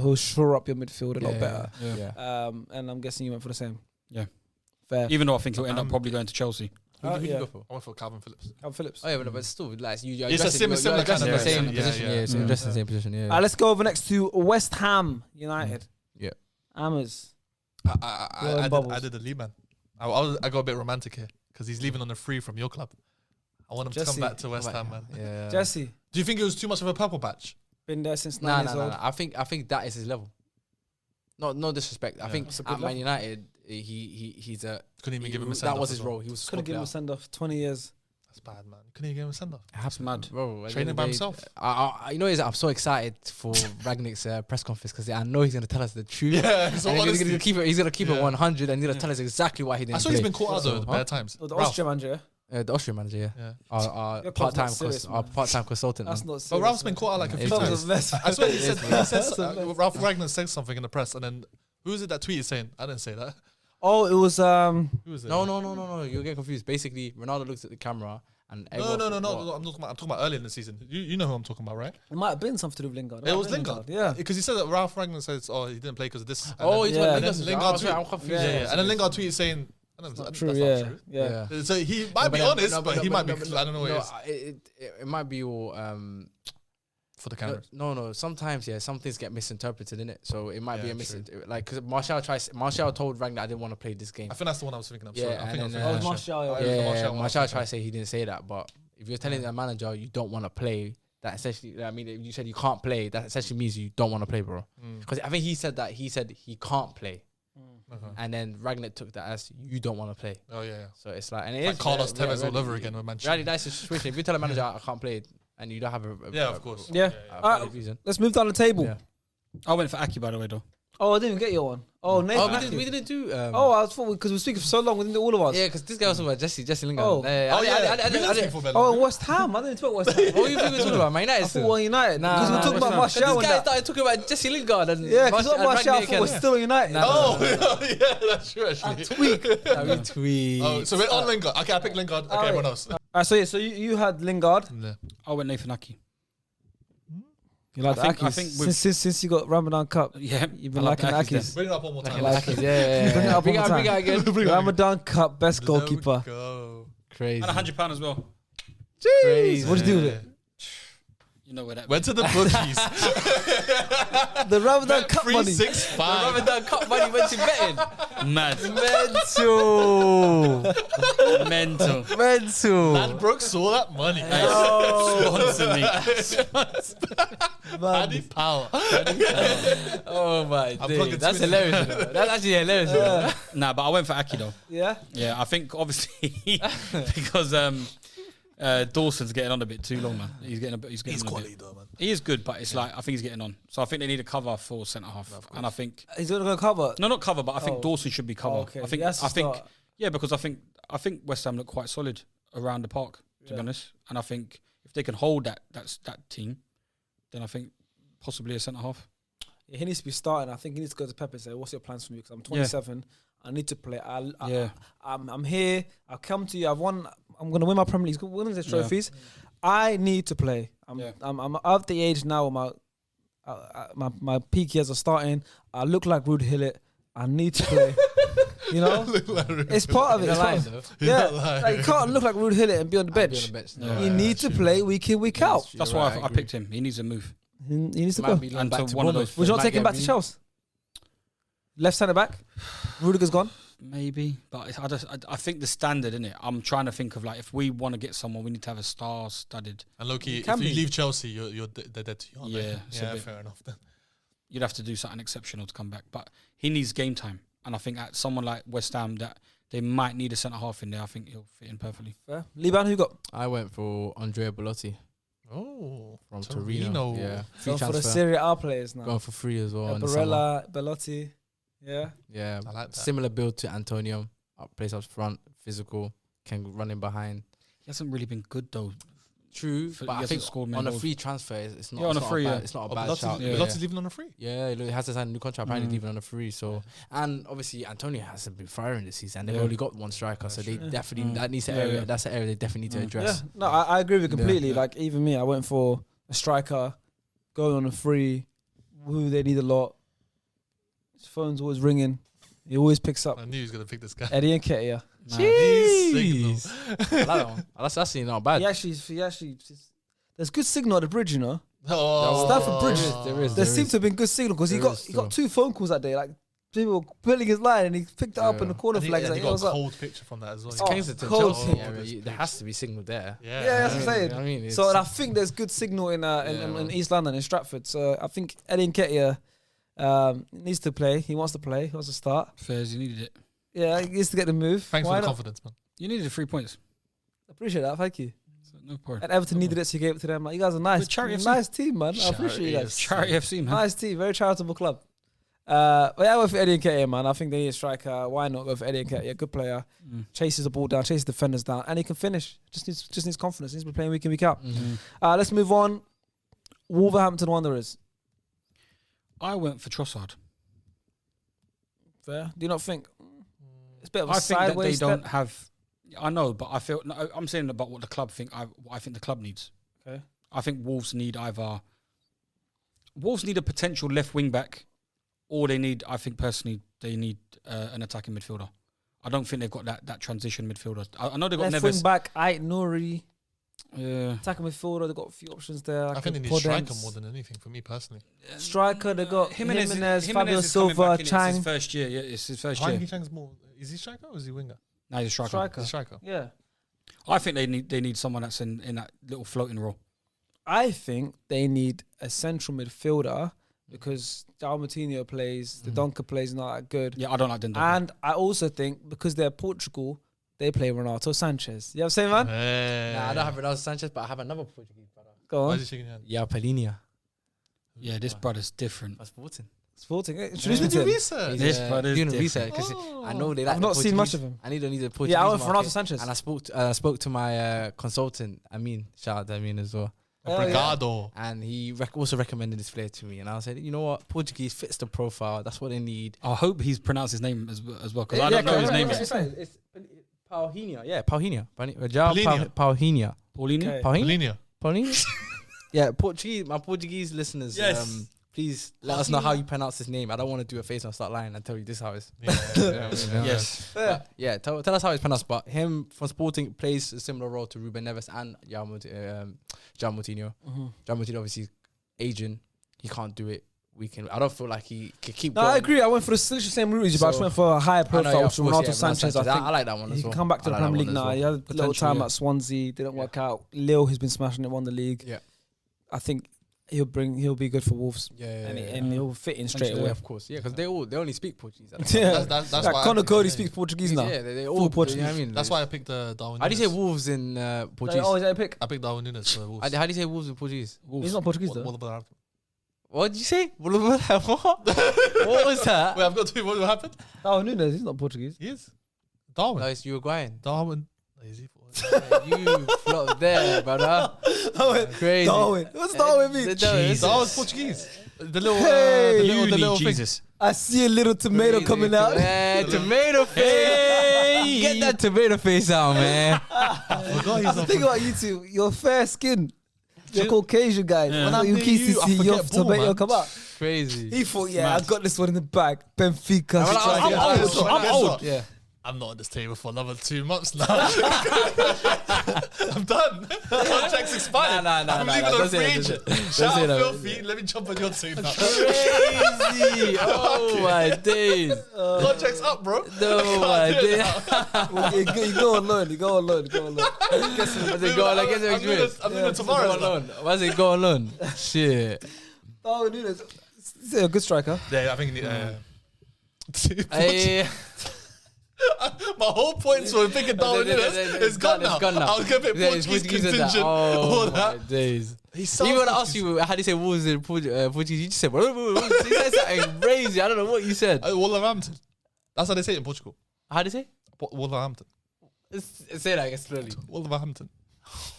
he'll shore up your midfield a lot better. Yeah. And I'm guessing you went for the same. Yeah. Fair. Even though I think he'll end up probably going to Chelsea. Who did you yeah. go for? I went for Calvin Phillips. Calvin Phillips. Oh yeah, but still, like you're It's a addressing- similar you're addressing kind the of same person. position. Yeah, Yeah, so you're addressing the same position. Yeah. Let's go over next to West Ham United. Yeah. Hammers. I did the lead man. I got a bit romantic here because he's leaving on a free from your club. I want him to Jesse. come back to West Ham, man. Yeah. Jesse. Do you think it was too much of a purple patch? Been there since 9 No, years no, old. no. I think that is his level. No disrespect. I think That's a good at Man level. United, he's a. Couldn't even give him a that send-off was as his well. role. He was a Could have squad given him player. a send off. 20 years. That's bad, man. Couldn't even give him a send off. That's mad. Bro, Training by himself. You know, I'm so excited for Ragnick's press conference because I know he's gonna tell us the truth. Yeah, so And honestly, he's gonna keep it Yeah. 100 and he's gonna tell us exactly why he didn't. I saw play. he's been caught out though Huh? bad times. Oh, the Ralph. Austrian manager. The Austrian manager, yeah. Yeah. Our Your club's part-time, not serious, our man. part-time consultant. That's man. not serious. But Ralph's been man. caught out like a It's few fine. Club's times. a mess. I swear he said, That's a mess. Ralph Ragnar said something in the press, and then who is it that tweeted saying, I didn't say that? Oh, it was Who was it? No. You're getting confused. Basically, Ronaldo looks at the camera and No. I'm talking about early in the season. You know who I'm talking about, right? It might have been something to do with Lingard. It was Lingard. Yeah. Because he said that Ralph Ragnar says, oh, he didn't play because of this. And Oh, then, he's Yeah. got And Lingard. Lingard Sorry, tweet- I'm confused. yeah. And then Lingard tweeted saying, I don't know, Not true. that's Yeah. not true. Yeah. So he might be honest, but he might be. I don't know what it is. It might be all. For the cameras. No. Sometimes, yeah, some things get misinterpreted in it. So it might be Yeah, a true. like because Martial told Ragnar I didn't want to play this game. I think that's the one I was thinking of. Yeah, Sorry. I and think I was then, thinking Oh, of it's Martial. Martial. Yeah, Yeah, Martial Martial one. tried to say he didn't say that, but if you're telling the manager you don't want to play, that essentially, I mean, if you said you can't play, that essentially means you don't want to play, bro. Because I think he said that he can't play, and then Ragnar took that as you don't want to play. Oh yeah. So it's like, and it Like is Carlos yeah, Tevez all really- over again with Manchester. Really, that's the situation. If you tell a manager I can't play and you don't have a Yeah, of course. Yeah. a valid reason. Let's move down the table. Yeah. I went for Aki, by the way, though. Oh, I didn't even get your one. Oh, Nathan. Oh, we didn't do. Oh, I was thought because we were speaking for so long, we didn't do all of us. Yeah, because this guy was talking about Jesse Lingard. Oh. I didn't. Oh, and West Ham. I didn't talk West Ham. What were you talking about? Man United I still? thought we were United. Nah, Because we were nah, talking about West Martial Ham. and This guy that. started talking about Jesse Lingard and Yeah, because and Martial, I Rangnick thought we're and- still United. Nah, Oh, yeah, that's true actually. tweet. Oh, so we're on Lingard. Okay, I picked Lingard. Okay, Oh, everyone else. So yeah, so you had Lingard. I went Nathan Aki. You like I think- the I Akis. think with- since you got Ramadan Cup, Yeah, you've been I love liking the the Akis Akis. Bring it up one more time. Like it, yeah. Bring it up Bring one more bring time. it again. Ramadan Cup best There we goalkeeper. go. Crazy. And £100 as well. Crazy. What did you do with it? You know where that. Went to the bookies. The Ramadan Cup money. 365. Ramadan Cup money went to betting. Mad. Mental. Mental. Ladbroke saw that money. Sponsor me. Paddy Power. Oh my plugging days. That's Twitter. hilarious. you know. That's actually hilarious. you know. Nah, but I went for Aki, though. Yeah. Yeah, I think obviously because Dawson's getting on a bit too long, man. He's getting on He's a bit. quality though, man. He is good, but it's like I think he's getting on. So I think they need a cover for centre half, and I think He's going to cover. not cover, but I think Oh. Dawson should be cover. Okay. I think He has to start. yeah, because I think West Ham look quite solid around the park, to be honest, and I think if they can hold that team, then I think possibly a centre half. Yeah, he needs to be starting. I think he needs to go to Pep and say, "What's your plans for me? Because I'm 27. I need to play. I'm here. I'll come to you. I've won. I'm going to win my Premier League. Winning the trophies. I need to play. I'm of the age now. My peak years are starting. I look like Rude Hillett. I need to play. You know, it's part of it. He's It's not part lying, of- though. Yeah, not lying. like, you can't look like Rude Hillett and be on the bench. You need to play week in, week out. That's why I picked him. He needs a move. He needs to Might go. be And back to to one of Bournemouth. those- Would you not Might take him get back to Chelsea? Left centre back. Rudiger's gone. Maybe, but I think the standard, innit? I'm trying to think of like if we want to get someone, we need to have a star-studded. And Loki, It can if you be. leave Chelsea, they're dead to you. Aren't Yeah, they? it's a Yeah, bit- fair enough then. You'd have to do something exceptional to come back, but he needs game time, and I think at someone like West Ham that they might need a centre half in there. I think he'll fit in perfectly. Fair. Liban, who you got? I went for Andrea Bellotti Oh, from Torino. Yeah, free Going for the transfer. Serie A players now. Going for free as well. in the summer. Barella, Bellotti. Yeah. Yeah, I like that. similar build to Antonio. Plays up front, physical, can run in behind. He hasn't really been good though. True, He but I hasn't think scored many on a goals. free transfer, it's not. Yeah, on it's a not free, bad, yeah. it's not a Oh, bad shout. yeah. Belotti's leaving on a free. Yeah, he has to sign a new contract. Apparently, Mm. leaving on a free. So, and obviously Antonio hasn't been firing this season. They've Yeah. only got one striker, so they definitely Mm. that needs to Yeah, area. yeah. That's the area they definitely need to Yeah. address. No, I agree with you completely. Yeah. Like, even me, I went for a striker, going on a free, who they need a lot. His phone's always ringing. He always picks up. I knew he was gonna pick this guy. Eddie Nketiah. Jeez. I like that one. That's actually not bad. He actually. There's good signal at the bridge, you know. Oh, Stamford Bridge. There seemed to have been good signal because he got 2 phone calls that day. Like people pulling his line, and he picked it up in the corner and flags. he Like, got what's a up? cold picture from that as well. It's Kensington, cold Chelsea. signal. Yeah, there has to be signal there. Yeah, that's what I'm saying. I mean, So I think there's good signal in East London, in Stratford. So I think Eddie Nketiah needs to play. He wants to play. He wants to start. Fairs, you needed it. Yeah, he needs to get the move. Thanks Why for the not? confidence, man. You needed the 3 points. Appreciate that. Thank you. So no problem. And Everton needed it, so he gave it to them. Like, you guys are nice. With Charity FC. Nice team, man. I appreciate you guys. Charity FC, man. Nice team. Very charitable club. But yeah, I went for Eddie Nketiah, man. I think they need a striker. Why not go for Eddie Nketiah? Good player. Chases the ball down, chases defenders down, and he can finish. Just needs confidence. He needs to be playing week in, week out. Let's move on. Wolverhampton Wanderers. I went for Trossard. Fair. Do you not think it's a bit of a I think that they sideways step? don't have. I know, but I feel. No, I'm saying about what the club think. What I think the club needs. Okay. I think Wolves need either. Wolves need a potential left wing back, or they need. I think personally, they need an attacking midfielder. I don't think they've got that transition midfielder. I know they've got Left Neves. wing back, Ait Nouri. Yeah. Attacking midfielder, they've got a few options there. I think they need striker more than anything for me personally. Striker, they got Jimenez, Fabio is coming Silva, back in. It's Chang. his first year. Yeah, it's his first year. Hwang Chang's more. Is he striker or is he winger? No, he's a striker. Striker. He's a striker. Yeah. I think they need someone that's in that little floating role. I think they need a central midfielder because Moutinho plays, the Donker plays not that good. Yeah, I don't like Dendoncker. And I also think because they're Portugal, they play Renato Sanchez. You know what I'm saying, man? Nah, I don't have Ronaldo Sanchez, but I have another Portuguese brother. Go Why on. is he shaking your hand? Yeah, Palhinha. Yeah, this brother's different. That's Sporting. Sporting. Introduce me Did to you him. research? This brother's doing different. research because I know they like I've the not seen much Portuguese. of him. I need the Portuguese. Yeah, I went for market. Renato Sanchez. And I spoke to my consultant, shout out to Amin as well. Obrigado. And he also recommended this player to me. And I said, you know what? Portuguese fits the profile. That's what they need. I hope he's pronounced his name as well because I don't know his name. yeah. It's Palhinha. Yeah, Palhinha. Palhinha. Paulinho. Paulinho? Okay. Paulinho? Paulinho. Paulinho? Yeah, Portuguese. My Portuguese listeners, Yes. please let us know how you pronounce his name. I don't want to do a face and start lying and tell you this how it's. Yes. But yeah, tell us how it's pronounced. But him from Sporting plays a similar role to Ruben Neves and João Moutinho. João Moutinho obviously aging. He can't do it. I don't feel like he can keep. No, going. I agree. I went for the same route as you, but I just went for a higher profile, which was Renato Sanchez. I think I like that one as he well. can come back to the I like Premier that League one now. as He well. had a little time yeah. at Swansea, didn't work out. Lille, he's been smashing it, won the league. Yeah. I think he'll be good for Wolves. And he'll fit in straight away. Of course, yeah, because they only speak Portuguese. Yeah, That's like why Conor Cody speaks Portuguese now. Yeah, they Full all Portuguese. You know what I mean? That's why I picked Darwin. How do you say Núñez. Wolves in Portuguese? Oh, is that a pick? I picked Darwin Núñez for Wolves. How do you say Wolves in Portuguese? He's not Portuguese though. Wolverhampton. What did you say? What was that? Wait, I've got two. What happened? Oh, Nunes, he's not Portuguese. He is. Darwin. No, it's Uruguayan. Darwin. Is he? You flopped there, brother. Crazy. Darwin. What's Darwin mean? Darwin's Portuguese. The little, Hey, the little thing. Jesus. I see a little tomato coming out. Yeah, tomato face. Get that tomato face out, man. That's the thing about you two. You're fair skin. You're Caucasian guys. Yeah. When I'm you near keep you, to I see your forget ball, tomato man. come out. Crazy. He thought, yeah, Mad. I got this one in the bag. Benfica. I'm Guess old. what? I'm Guess old. what? Yeah. I'm not on this table for another 2 months now. I'm done. Contract's expired. Nah, I'm leaving don't on say free that, agent. don't say Shout out that. Filthy. Let me jump on your team now. Crazy. Oh my days. Contract's up, bro. No my days. You go on loan. You go on loan. What's it go on? I guess I'm doing it Go tomorrow. on loan. What's it go on loan? Shit. Darwin Nunes. He's a good striker. Yeah, I think you need. Hey. My whole point for picking Darwin Núñez is gone now. I'll give it Portuguese contingent. Oh All my that. days. He sounds Even when I Portuguese. asked you how do you say Wolves in Portuguese, you just said, you said something crazy. I don't know what you said. Wolverhampton. That's how they say it in Portugal. How do you say? Wolverhampton. Say that again slowly. Wolverhampton.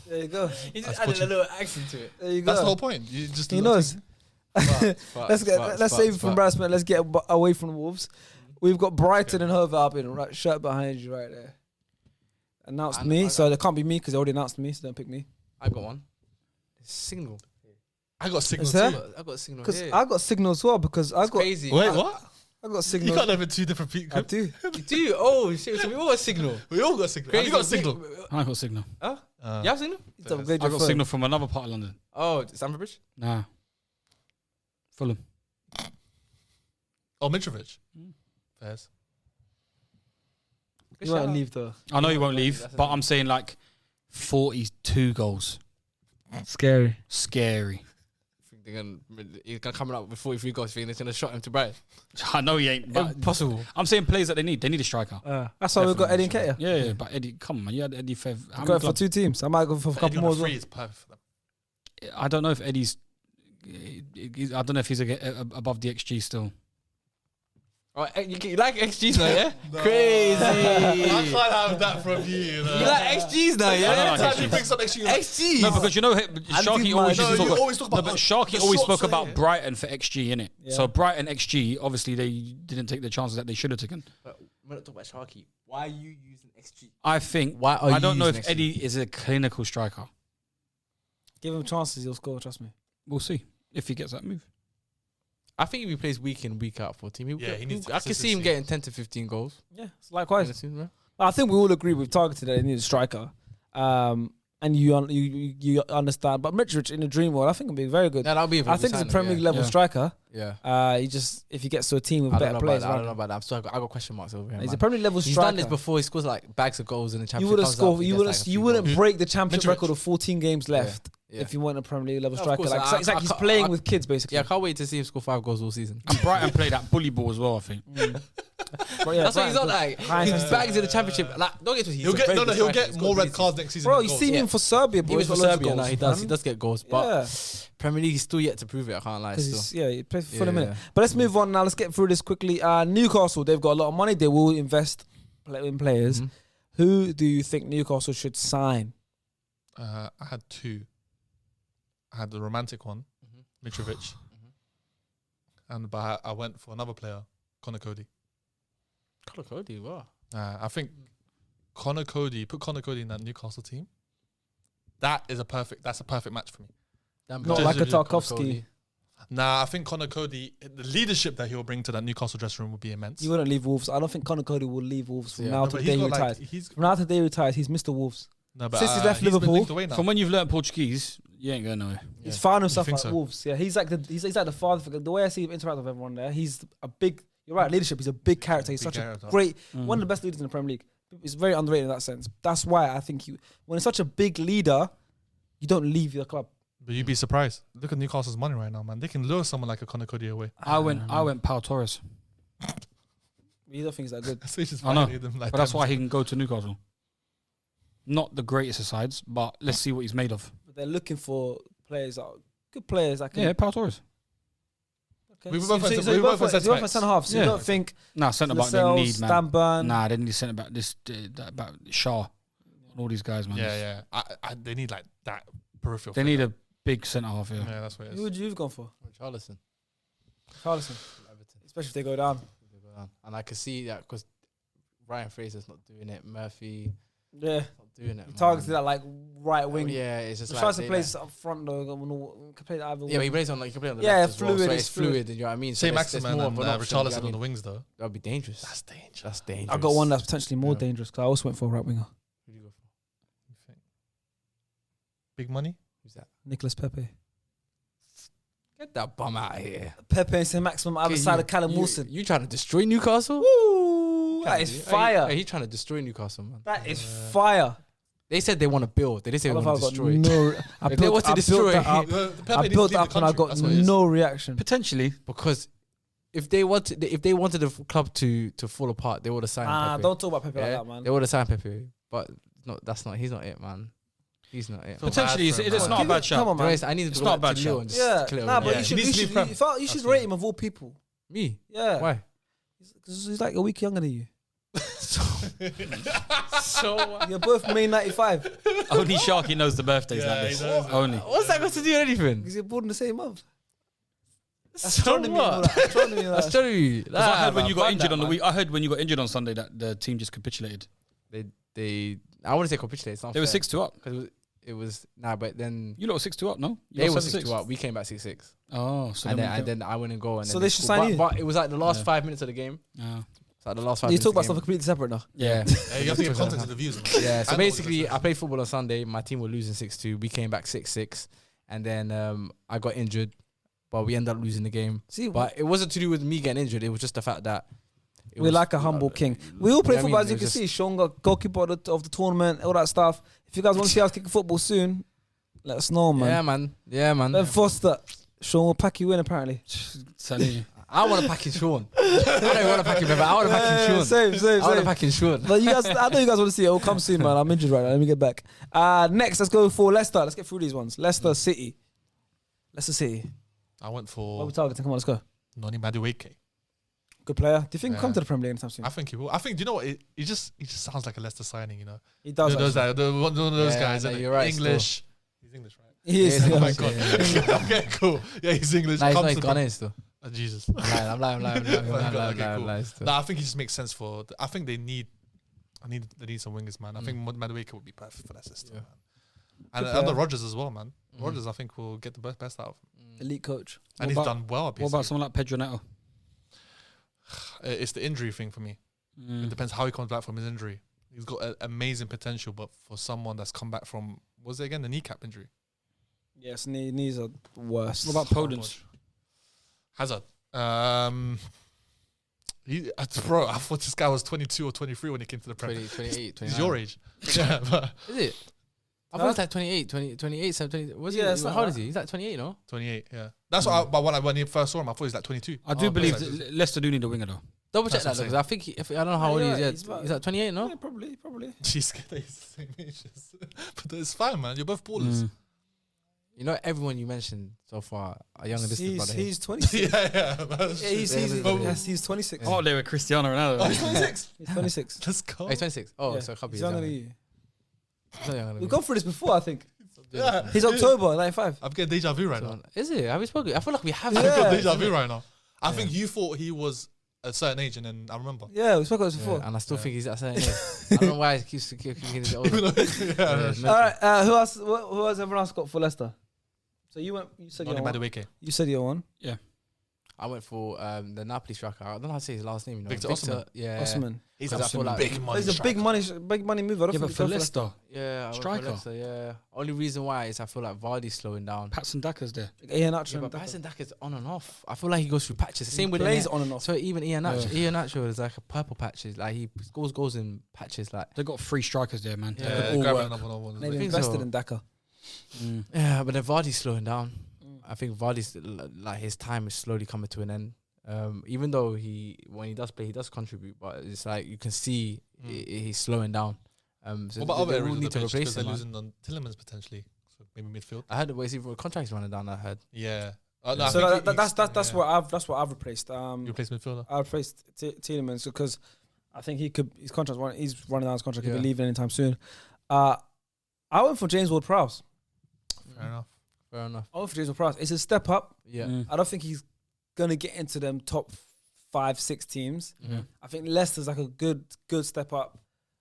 There you go. You just That's added a Portuguese. little accent to it. There you go. That's the whole point. You just He knows. Let's Let's save it from embarrassment. Let's get away from Wolves. We've got Brighton and Hove Albion, right shirt behind you right there. Announced me, so there can't be me because they already announced me, so don't pick me. I got one. Signal. I got signal Is there? too. I got a signal. Because Yeah. I got signal as well because I got Crazy. Wait, what? I got a You signal. can't live in two different people. I do. You do? Oh shit! So we all got signal. We all got a signal. Have you got a signal? I got signal. Huh? You have signal? You have to upgrade I your got phone. signal from another part of London. Oh, Stamford Bridge. Nah. Fulham. Oh, Mitrovic. Fairs. You won't leave though. I know you won't leave, but I'm saying like 42 goals. Scary. Scary. He's gonna come up with 43 goals. He's gonna shot him to Brighton. I know he ain't, but Possible. I'm saying players that they need. They need a striker. That's why we've got Eddie and Keita. Yeah, but Eddie, come on, man. You had Eddie Fev. I'm going for 2 teams. I might go for a couple more as well. Free is perfect for them. I don't know if Eddie's. I don't know if he's above the XG still. Oh, you like XGs now, yeah? No. Crazy. I can't have that from you. You know? You like XGs now, yeah? I don't Every like time you XGs. bring something, you like, XGs. No, because you know Sharky always used to talk you about. always talk about. No, but Sharky the always shots spoke about there. Brighton for XG, innit? Yeah. So Brighton XG, obviously they didn't take the chances that they should have taken. But we're not talking about Sharky. Why are you using XG? I think. Why are I you don't know if using XG? Eddie is a clinical striker. Give him chances, he'll score. Trust me. We'll see if he gets that move. I think if he plays week in, week out for a team, He needs I can see him consistency. getting 10 to 15 goals. Yeah, it's likewise. In a season, right? I think we all agree we've targeted that they need a striker. And you understand. But Mitrovic in the dream world, I think will be very good. No, that'll be. I think he's a Premier League level Yeah. striker. Yeah. He just, if he gets to a team with I better don't know players, about that. I around don't know him. about that. I'm sorry, I got question marks over here. He's man. a Premier League level He's striker. done this before. He scores like bags of goals in the You championship. would have comes up, scored. he You gets, would like, have. a few You wouldn't goals. break the championship Mitrovic. record of 14 games left Yeah. if you weren't a Premier League level Yeah, of striker. course, Like, I- it's like I he's can't- playing I- with kids basically. Yeah, I can't wait to see him score 5 goals all season. And Brighton play that bully ball as well, I think. But yeah, That's what he's Brighton- on like. High His intensity. bags in the championship. Like, don't get to He'll get he'll get more red cards next season. Bro, than you've goals. seen him for Serbia, bro. He was for He's got loads of Serbia. No, goals, he does. man. He does get goals, but Yeah. Premier League, he's still yet to prove it. I can't lie. Because Still. he plays for Fulham, Yeah. innit? But let's move on now. Let's get through this quickly. Newcastle, they've got a lot of money. They will invest in players. Mhm. Who do you think Newcastle should sign? I had 2. I had the romantic one, Mitrovic, but I went for another player, Connor Cody. Connor Cody, wow. I think Connor Cody, put Connor Cody in that Newcastle team. That's a perfect match for me. Not Just like a to do Connor Tarkovsky. Nah, I think Connor Cody, the leadership that he'll bring to that Newcastle dressing room will be immense. You wouldn't leave Wolves. I don't think Connor Cody will leave Wolves from Yeah. now No, to but the day he's he got retires. like, From now to the day he retires, he's Mr. Wolves. no, but Since he's left been Liverpool, linked away now. From when you've learnt Portuguese, you ain't going nowhere. He's found himself think at so? Wolves. Yeah, he's like the father figure. The way I see him interact with everyone there, he's a big. You're right, leadership. He's a big character. He's Big such character. a great, one of the best leaders in the Premier League. He's very underrated in that sense. That's why I think when it's such a big leader, you don't leave your club. But you'd be surprised. Look at Newcastle's money right now, man. They can lure someone like a Connor Cody away. I went Pau Torres, You don't think he's that good? So he just I know, violated them like but that's that. why he can go to Newcastle. Not the greatest of sides, but let's see what he's made of. But they're looking for players, good players. That can, Yeah, Pau Torres. Okay. We So both went you for- we both went went centre-backs. centre half. So Yeah. you don't think Nah, centre back they Lascelles, need, man. Stan Burn? Nah, they need to centre back about Shaw and all these guys, man. Yeah. They need like that peripheral. They need a big centre half here. Yeah, that's what it Who is. would you have gone for? Charleston. Charleston, Everton. especially if they go down. And I can see that because Ryan Fraser's not doing it. Murphy Yeah, not doing it. he targeted that like right wing. Yeah, it's just like Charleston they, plays up front though. Can play either. Yeah, but he plays on like he can play on the Yeah, left as well, fluid, so it's it's fluid. You know what I mean? So Say there's Maximan more and of an option, Richarlison you know what I on the mean? wings, though. That'd be dangerous. That's dangerous. That's dangerous. I got one that's potentially more Yeah. dangerous because I also went for a right winger, Who do you go for? You think? Big money? Who's that? Nicolas Pepe. Get that bum out of here. Pepe and St. Maximum either Okay, side of Callum Wilson. You trying to destroy Newcastle? Woo! That is fire. Hey, he trying to destroy Newcastle, man. That is fire. They said they want to build. They didn't say I they love want how to I got destroy. no. I If they want to built destroy, that up. I built that up and I got no reaction. Potentially. Because if they wanted the club to fall apart, they would have signed Pepe. Don't talk about Pepe like Yeah? that, man. They would have signed Pepe, but no, that's not. He's not it, man. He's not it. Feel Potentially, bad for him, it's man. not a bad shout. Come on, man. Anyways, I need to It's go not a back bad to Leo shout. and just Yeah, clear nah, it. but Yeah, you he should. needs You to should. be prem. You should That's rate it. him of all people. Me? Yeah. Why? Because he's like a week younger than you. So You're both May '95 Only Sharky knows the birthdays Yeah, like he this. does. Only. what's that got to do with anything? because you're born in the same month. So Astronomy and all what? that. Astronomy and all That's that. true. Because I heard when you got Fun injured that, on the man. week. I heard when you got injured on Sunday that the team just capitulated. They I want to say capitulate. It's not They were fair. 6-2 up. Because it was but then You lot 6-2 up, no? You they lot were 7-6? 6-2 up. We came back 6-6. Oh, so And then I wouldn't go. And So then they should sign you? But it was like the last 5 minutes of the game. It's like the last 5 You minutes. talk of about the stuff game. completely separate now. Yeah. You have to give context to the views, man. Yeah. So I know what basically, this is. I played football on Sunday. My team were losing 6-2. We came back 6-6, and then I got injured, but we ended up losing the game. See, But it wasn't to do with me getting injured. It was just the fact that we're like a humble king. We all play Yeah, I football, mean, as you it can was see. Sean got goalkeeper of the tournament, all that stuff. If you guys want to see us kicking football soon, let us know, man. Yeah, man. Ben Foster, Sean will pack you in apparently. Telling you. I want to pack in Sean. I don't want to pack in Bevan. I want to pack in Sean. Same. I want to pack in Sean. But you guys, I know you guys want to see it. It'll come soon, man. I'm injured right now. Let me get back. Next, let's go for Leicester. Let's get through these ones. Leicester City. Leicester City. I went What are for we targeting? Come on, let's go. Noni Madueke. Good player. Do you think he'll come Yeah. to the Premier League anytime soon? I think he will. I think, do you know what? He just sounds like a Leicester signing, you know? He does. You know, actually. one of those Yeah, guys. no, innit? you're right, English. He's English, right? He is. Yeah, Oh my yeah, God. yeah. Okay, cool. Yeah, he's English. Nah, he's Comes not. He's to- Ghanaian still. Jesus. I'm lying. Okay, cool. Still. Nah, I think he just makes sense for. I think they need some wingers, man. I think Madueke would be perfect for that system, Yeah. man. And Good other player. Rodgers as well, man. Rodgers, I think, will get the best out of him. Elite coach. And What he's about- done well at What about PSG. someone like Pedro Neto? It's the injury thing for me. It depends how he comes back from his injury. He's got amazing potential, but for someone that's come back from, was it again the kneecap injury? Yes, knees are worse. What about So Podence? much. Hazard. Bro, I thought this guy was 22 or 23 when he came to the Premier. 28, 29. He's your age. Yeah, but Is it? I thought it was like 28, 20. Was Yeah, he? it's not How old that. is he? He's like 28, no? 28. Yeah, that's what. But when he first saw him, I thought he was like 22. I do Oh, believe that's like- that Leicester do need a winger though. Double check That's that what though, I'm because I think I don't know how old he is. Yeah, Yeah, he's he's like 28, no? Yeah, probably. She's scared that he's the same age. But it's fine, man. You're both ballers. You know, everyone you mentioned so far are younger than this brother. He's 26. yeah. Man. He's 26. Oh, they were Cristiano Ronaldo. Oh, he's 26. He's 26. Let's go. Oh, he's 26. Oh, Yeah. so a couple He's years younger younger. than you. He's not younger than We've me. gone through this before, I think. Yeah. He's October 95. I'm getting deja vu right now. Is it? Have we spoken? I feel like we have. I've Yeah. got deja vu right now. I think you thought he was a certain age, and then I remember. Yeah, we spoke about this before. And I still think he's at a certain age. I don't know why he keeps getting older. Even though, Yeah, it's All mental. right, who else? Who has everyone else got for Leicester? So you said Noni you're one. Madueke. You said you're one. I went for the Napoli striker. I don't know how to say his last name. You know, Victor Osimhen. Yeah, Osman. He's Because I feel like- big money. He's a big money move. I don't Yeah, but think for he'll go Leicester, Yeah, I went for Striker. Leicester, yeah. Only reason why is I feel like Vardy's slowing down. Patson Daka's there. Ian Yeah, Acho. but Patson Daka's on and off. I feel like he goes through patches. The same with plays Ian. on and off. So even Ian Acho is like a purple patches. Like he scores goals in patches. Like They got 3 strikers there, man. They Yeah, could all grab work. another one. Maybe think invested so. in Daka. yeah, but then Vardy's slowing down. I think Vardy's like his time is slowly coming to an end. Even though when he does play, he does contribute, but it's like you can see he's slowing down. So What about other they areas will of need the to pitch? replace Because they're him. Man. losing on Tillemans potentially. So maybe midfield. I heard the way his contract's running down. I heard. Yeah. So that's what I've replaced. You replace midfielder. I replaced Tielemans because I think he's running down his contract. He'll Yeah. be leaving anytime soon. I went for James Ward-Prowse. Fair enough. Fair enough. I went for James Ward-Prowse. It's a step up. Yeah. I don't think he's gonna get into them top 5-6 teams. I think Leicester's like a good step up.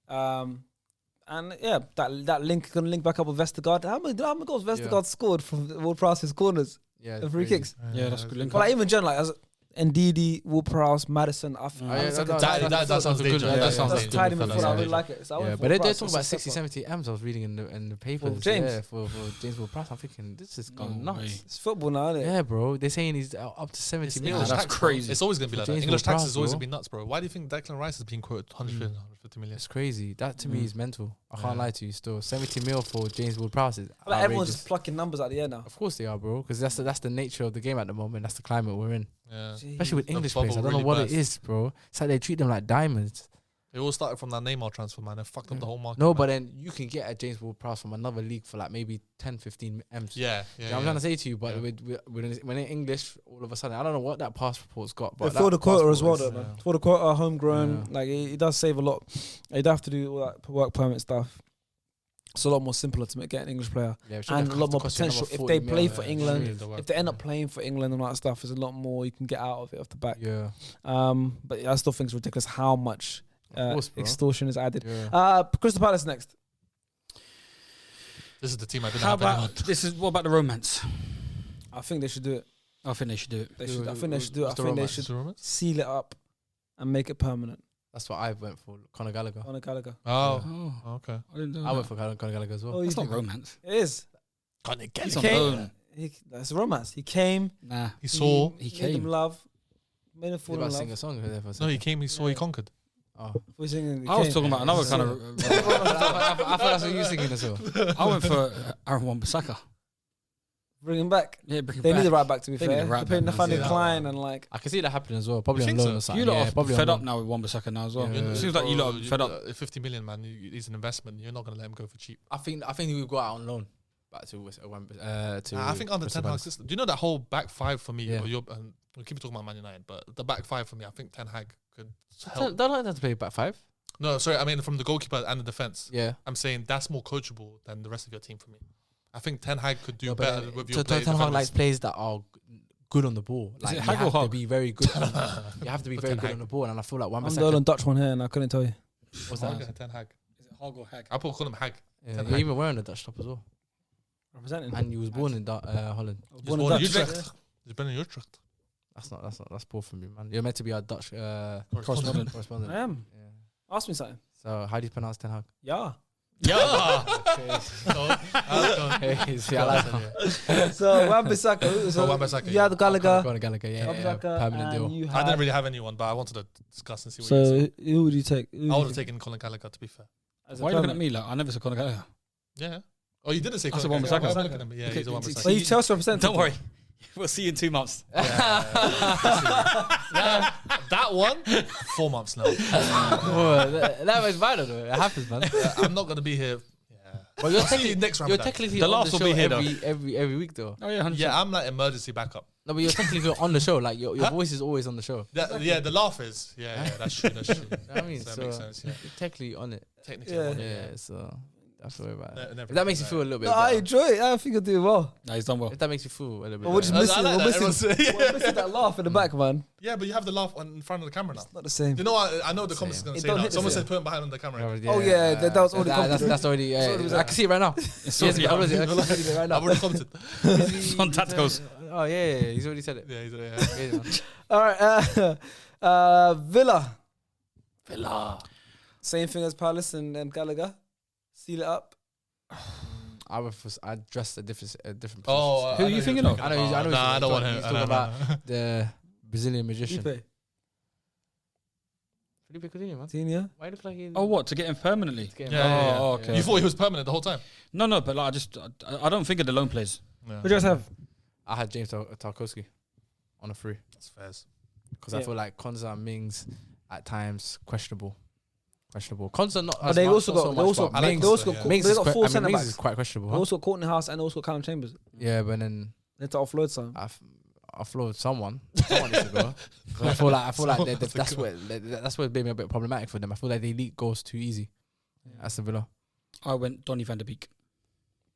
And yeah, that link gonna link back up with Vestergaard. How many goals Vestergaard scored from Ward-Prowse's corners Yeah. and free kicks? Yeah, that's a good link. But like even generally, like as Ndidi, Ward-Prowse, Madison, I think yeah, it's like a that- That sounds a good- dangerous. yeah, That sounds that's dangerous. tidy That midfield. sounds I really dangerous. like it. So I Yeah, went for but they're Ward-Prowse. talking It's about a step 60, up. 70 M's. I was reading in the papers. James? Yeah, for James Ward-Prowse. I'm thinking this is gone No way. nuts. It's football now, isn't it? Yeah, bro. They're saying he's up to 70 It's million. English that's tax, bro. crazy. It's always going to be like that. James English tax Ward-Prowse, is always bro. going to be nuts, bro. Why do you think Declan Rice is being quoted 150 million? It's crazy. That to me is mental. I can't Yeah. lie to you. Still, 70 mil for James Ward-Prowse is Like everyone's outrageous. just plucking numbers out of the air now. Of course they are, bro. Because that's the nature of the game at the moment. That's the climate we're in. Yeah. Especially with The English players. I bubble don't know really what burst. it is, bro. It's like they treat them like diamonds. It all started from that Neymar transfer, man. It fucked up the whole market. No, man. but then you can get a James Ward-Prowse from another league for like maybe 10, 15 M's. Yeah. You know what I'm trying to say to you, but when in English, all of a sudden, I don't know what that passport's got, but For the quota as well, passport though, is- man. For the quota, homegrown, Yeah. like he does save a lot. He'd have to do all that work permit stuff. It's a lot more simpler to get an English player, Yeah, it and shouldn't a lot have to more cost you potential. another If 40 they play mil. for Yeah, England, really the work if they end permit. up playing for England and all that stuff, there's a lot more you can get out of it off the back. Yeah, But I still think it's ridiculous how much of course, bro. extortion is added. Yeah. Crystal Palace next. This is the team I didn't How have about anymore. what about the romance? I think they should do it. I think they should do it. I think they should do it. I What's the think they romance? should The romance? seal it up and make it permanent. That's what I went for. Conor Gallagher. Conor Gallagher. Oh, Oh, okay. I didn't know I went that. for Conor Gallagher as well. Oh, you That's not think- romance. It is. Conor He's Gallagher. on came- loan. That's romance. He came. Nah. He saw. He made came. him love. Made him Did fall I in sing a love. song there for a No, second? he came. He saw. He conquered. Oh. We're singing, he I was came. talking about another kind I of. thought that's what you were singing as well. I went for Aaron Wan-Bissaka. Bring him back. Yeah, bring him They back. need the right back, to be They need fair. a right They're putting back, the man. fan Yeah. decline and like. I can see that happening as well. Probably You on think loan so? or something. You lot Yeah, are probably fed on up loan. now with Wan-Bissaka now as well. Yeah. Seems like you lot are fed up. 50 million, man. He's an investment. You're not gonna let him go for cheap. I think he would go out on loan back to I think under Crystal Ten Hag Palace. system. Do you know that whole back five for me? Yeah. We keep talking about Man United, but the back five for me, I think Ten Hag could Don't help. don't have to play back five. No, sorry, I mean from the goalkeeper and the defense. Yeah. I'm saying that's more coachable than the rest of your team for me. I think Ten Hag could do No, but, better with your Ten Hag likes players that are good on the ball. Is Like it you Hag or have to Hog? be very good. You have to be But very Ten good Hag. on the ball, and I feel like I'm the Wan-Bissaka. Dutch one here, and I couldn't tell you. What's Ten that? Hag. Is it Hog or Hag? I call him Hag. Yeah, Ten you're Hag. even wearing a Dutch top as well. Representing. And he was born in Holland. I was He's born in in Dutch. Utrecht. He's been in Utrecht. That's poor from you, man. You're meant to be a Dutch Correspondent. correspondent. I am. Yeah. Ask me something. So how do you pronounce Ten Hag? Yeah. Yeah. Hey, see, I like that. So Wan-Bissaka. So Wan-Bissaka, you had Gallagher. Conor Gallagher, yeah, Wan-Bissaka, permanent and deal. you I had- didn't really have anyone, but I wanted to discuss and see what you So said. who would you take? Who I would would you have take taken Colin Gallagher, to be fair. as a Why are you looking at permanent? me like I never said Conor Gallagher? Yeah. Oh, you didn't say I said Colin Gallagher. Wan-Bissaka. Why am I looking at him? Yeah, he's a Okay, Wan-Bissaka. Well, you Chelsea representative. Don't worry. We'll see you in 2 months. That one, 4 months now. That was vital though. It happens, man. I'm not going to be here. Yeah. But you're I'll see you next You're Ramadan. technically The on laughs the will show be here, every week though. Oh yeah, 100%. Yeah, I'm like emergency backup. No, but you're technically on the show. Like your voice is always on the show. Yeah, the laugh is. Yeah, that's true. That's true. I mean, that so makes sense. Yeah. you're technically on it. Technically, Yeah. I'm on it, Yeah, so that's the way about it. Never If that makes you mind. feel a little bit No, I better. enjoy it. I think you're doing well. Nah, he's done well. If that makes you feel a little bit But we're just better. missing, I like we're, that. missing, Everyone's- we're missing that laugh in the back, man. Yeah, but you have the laugh in front of the camera now. Not the same. You know what? I know the comments is Same. going It to say don't that. hit the Someone same. said put him behind the camera. Oh, yeah, that was already That's already. Yeah, already I can see it right now. It's Yes, already I out. was- I can see it right I've now. already commented. It's on tacticals. Oh yeah, he's already said it. Yeah, he's Yeah, man. All right, Villa. Same thing as Palace and Gallagher. Seal it up. I dressed a different position. Oh, Who are you thinking of? I know. I know. Nah, I don't want him. He's talking about the Brazilian magician. Felipe. Felipe Coutinho, man. Coutinho. Why look like he? Oh, what, to get him permanently? to get him Yeah, out? yeah, yeah. Oh, okay. You thought he was permanent the whole time? No, but like I don't think of the loan players. Yeah. What do you guys have? I had James Tarkowski on a free That's fair. because I Yeah. feel like Konza and Mings at times questionable. Konza not. But as they much, also not so got they much, also but I like they Mings, also Konsa, got yeah. Mings they is got quite, four I mean, centre Mings is backs. quite questionable. They Huh? also got Courtney House and also got Callum Chambers. Yeah, but then They had to offload some. I flowed someone. Someone needs to go. 'Cause I feel like Someone that- has to that's go. what made me a bit problematic for them. I feel like they leak goals too easy. Aston Villa. I went Donny van der Beek.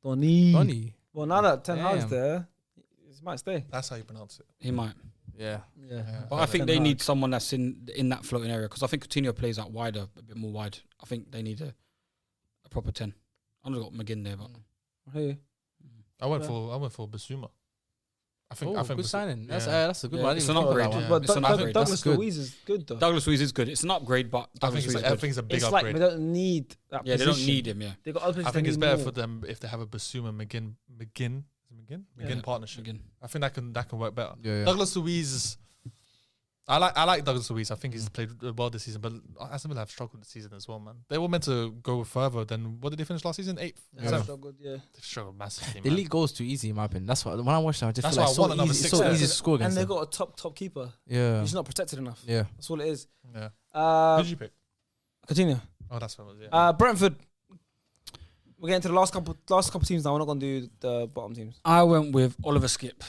Donny. Well, now that Ten Hag's Damn. there, he might stay. That's how you pronounce it. He might. Yeah. Yeah. But I think Ten they Hag. need someone that's in that floating area because I think Coutinho plays out wider, a bit more wide. I think they need a proper 10. I've got McGinn there, but Hey. I went for Basuma. I think Good Basuma- signing. yeah. That's a good Yeah, one. I it's didn't an even think upgrade. of that Yeah. one. But It's an upgrade. Douglas That's good. Luiz is good though. Douglas Luiz is good. It's an upgrade, but I Douglas think Luiz it's is good. a big It's like upgrade. they don't need that. Yeah, they don't position. need him. Yeah, They got other I positions think they it's need better more. for them if they have a Basuma McGinn. Yeah. McGinn partnership. McGinn. I think that can work better. Yeah. Douglas Luiz. I like Douglas Luiz. I think he's played well this season, but Aston Villa have struggled this season as well, man. They were meant to go further than what did they finish last season? 8th. They Seventh? struggled, yeah. They've struggled massively. They man. leak goals too easy, in my opinion. That's what when I watched them, I just That's feel why like I want another it's six so there. easy to score And against they them. got a top keeper. Yeah. He's not protected enough. Yeah. That's all it is. Yeah. Who did you pick? Continue. Oh, that's what it was. Yeah. Brentford. We're getting to the last couple teams now. We're not gonna do the bottom teams. I went with Oliver Skip.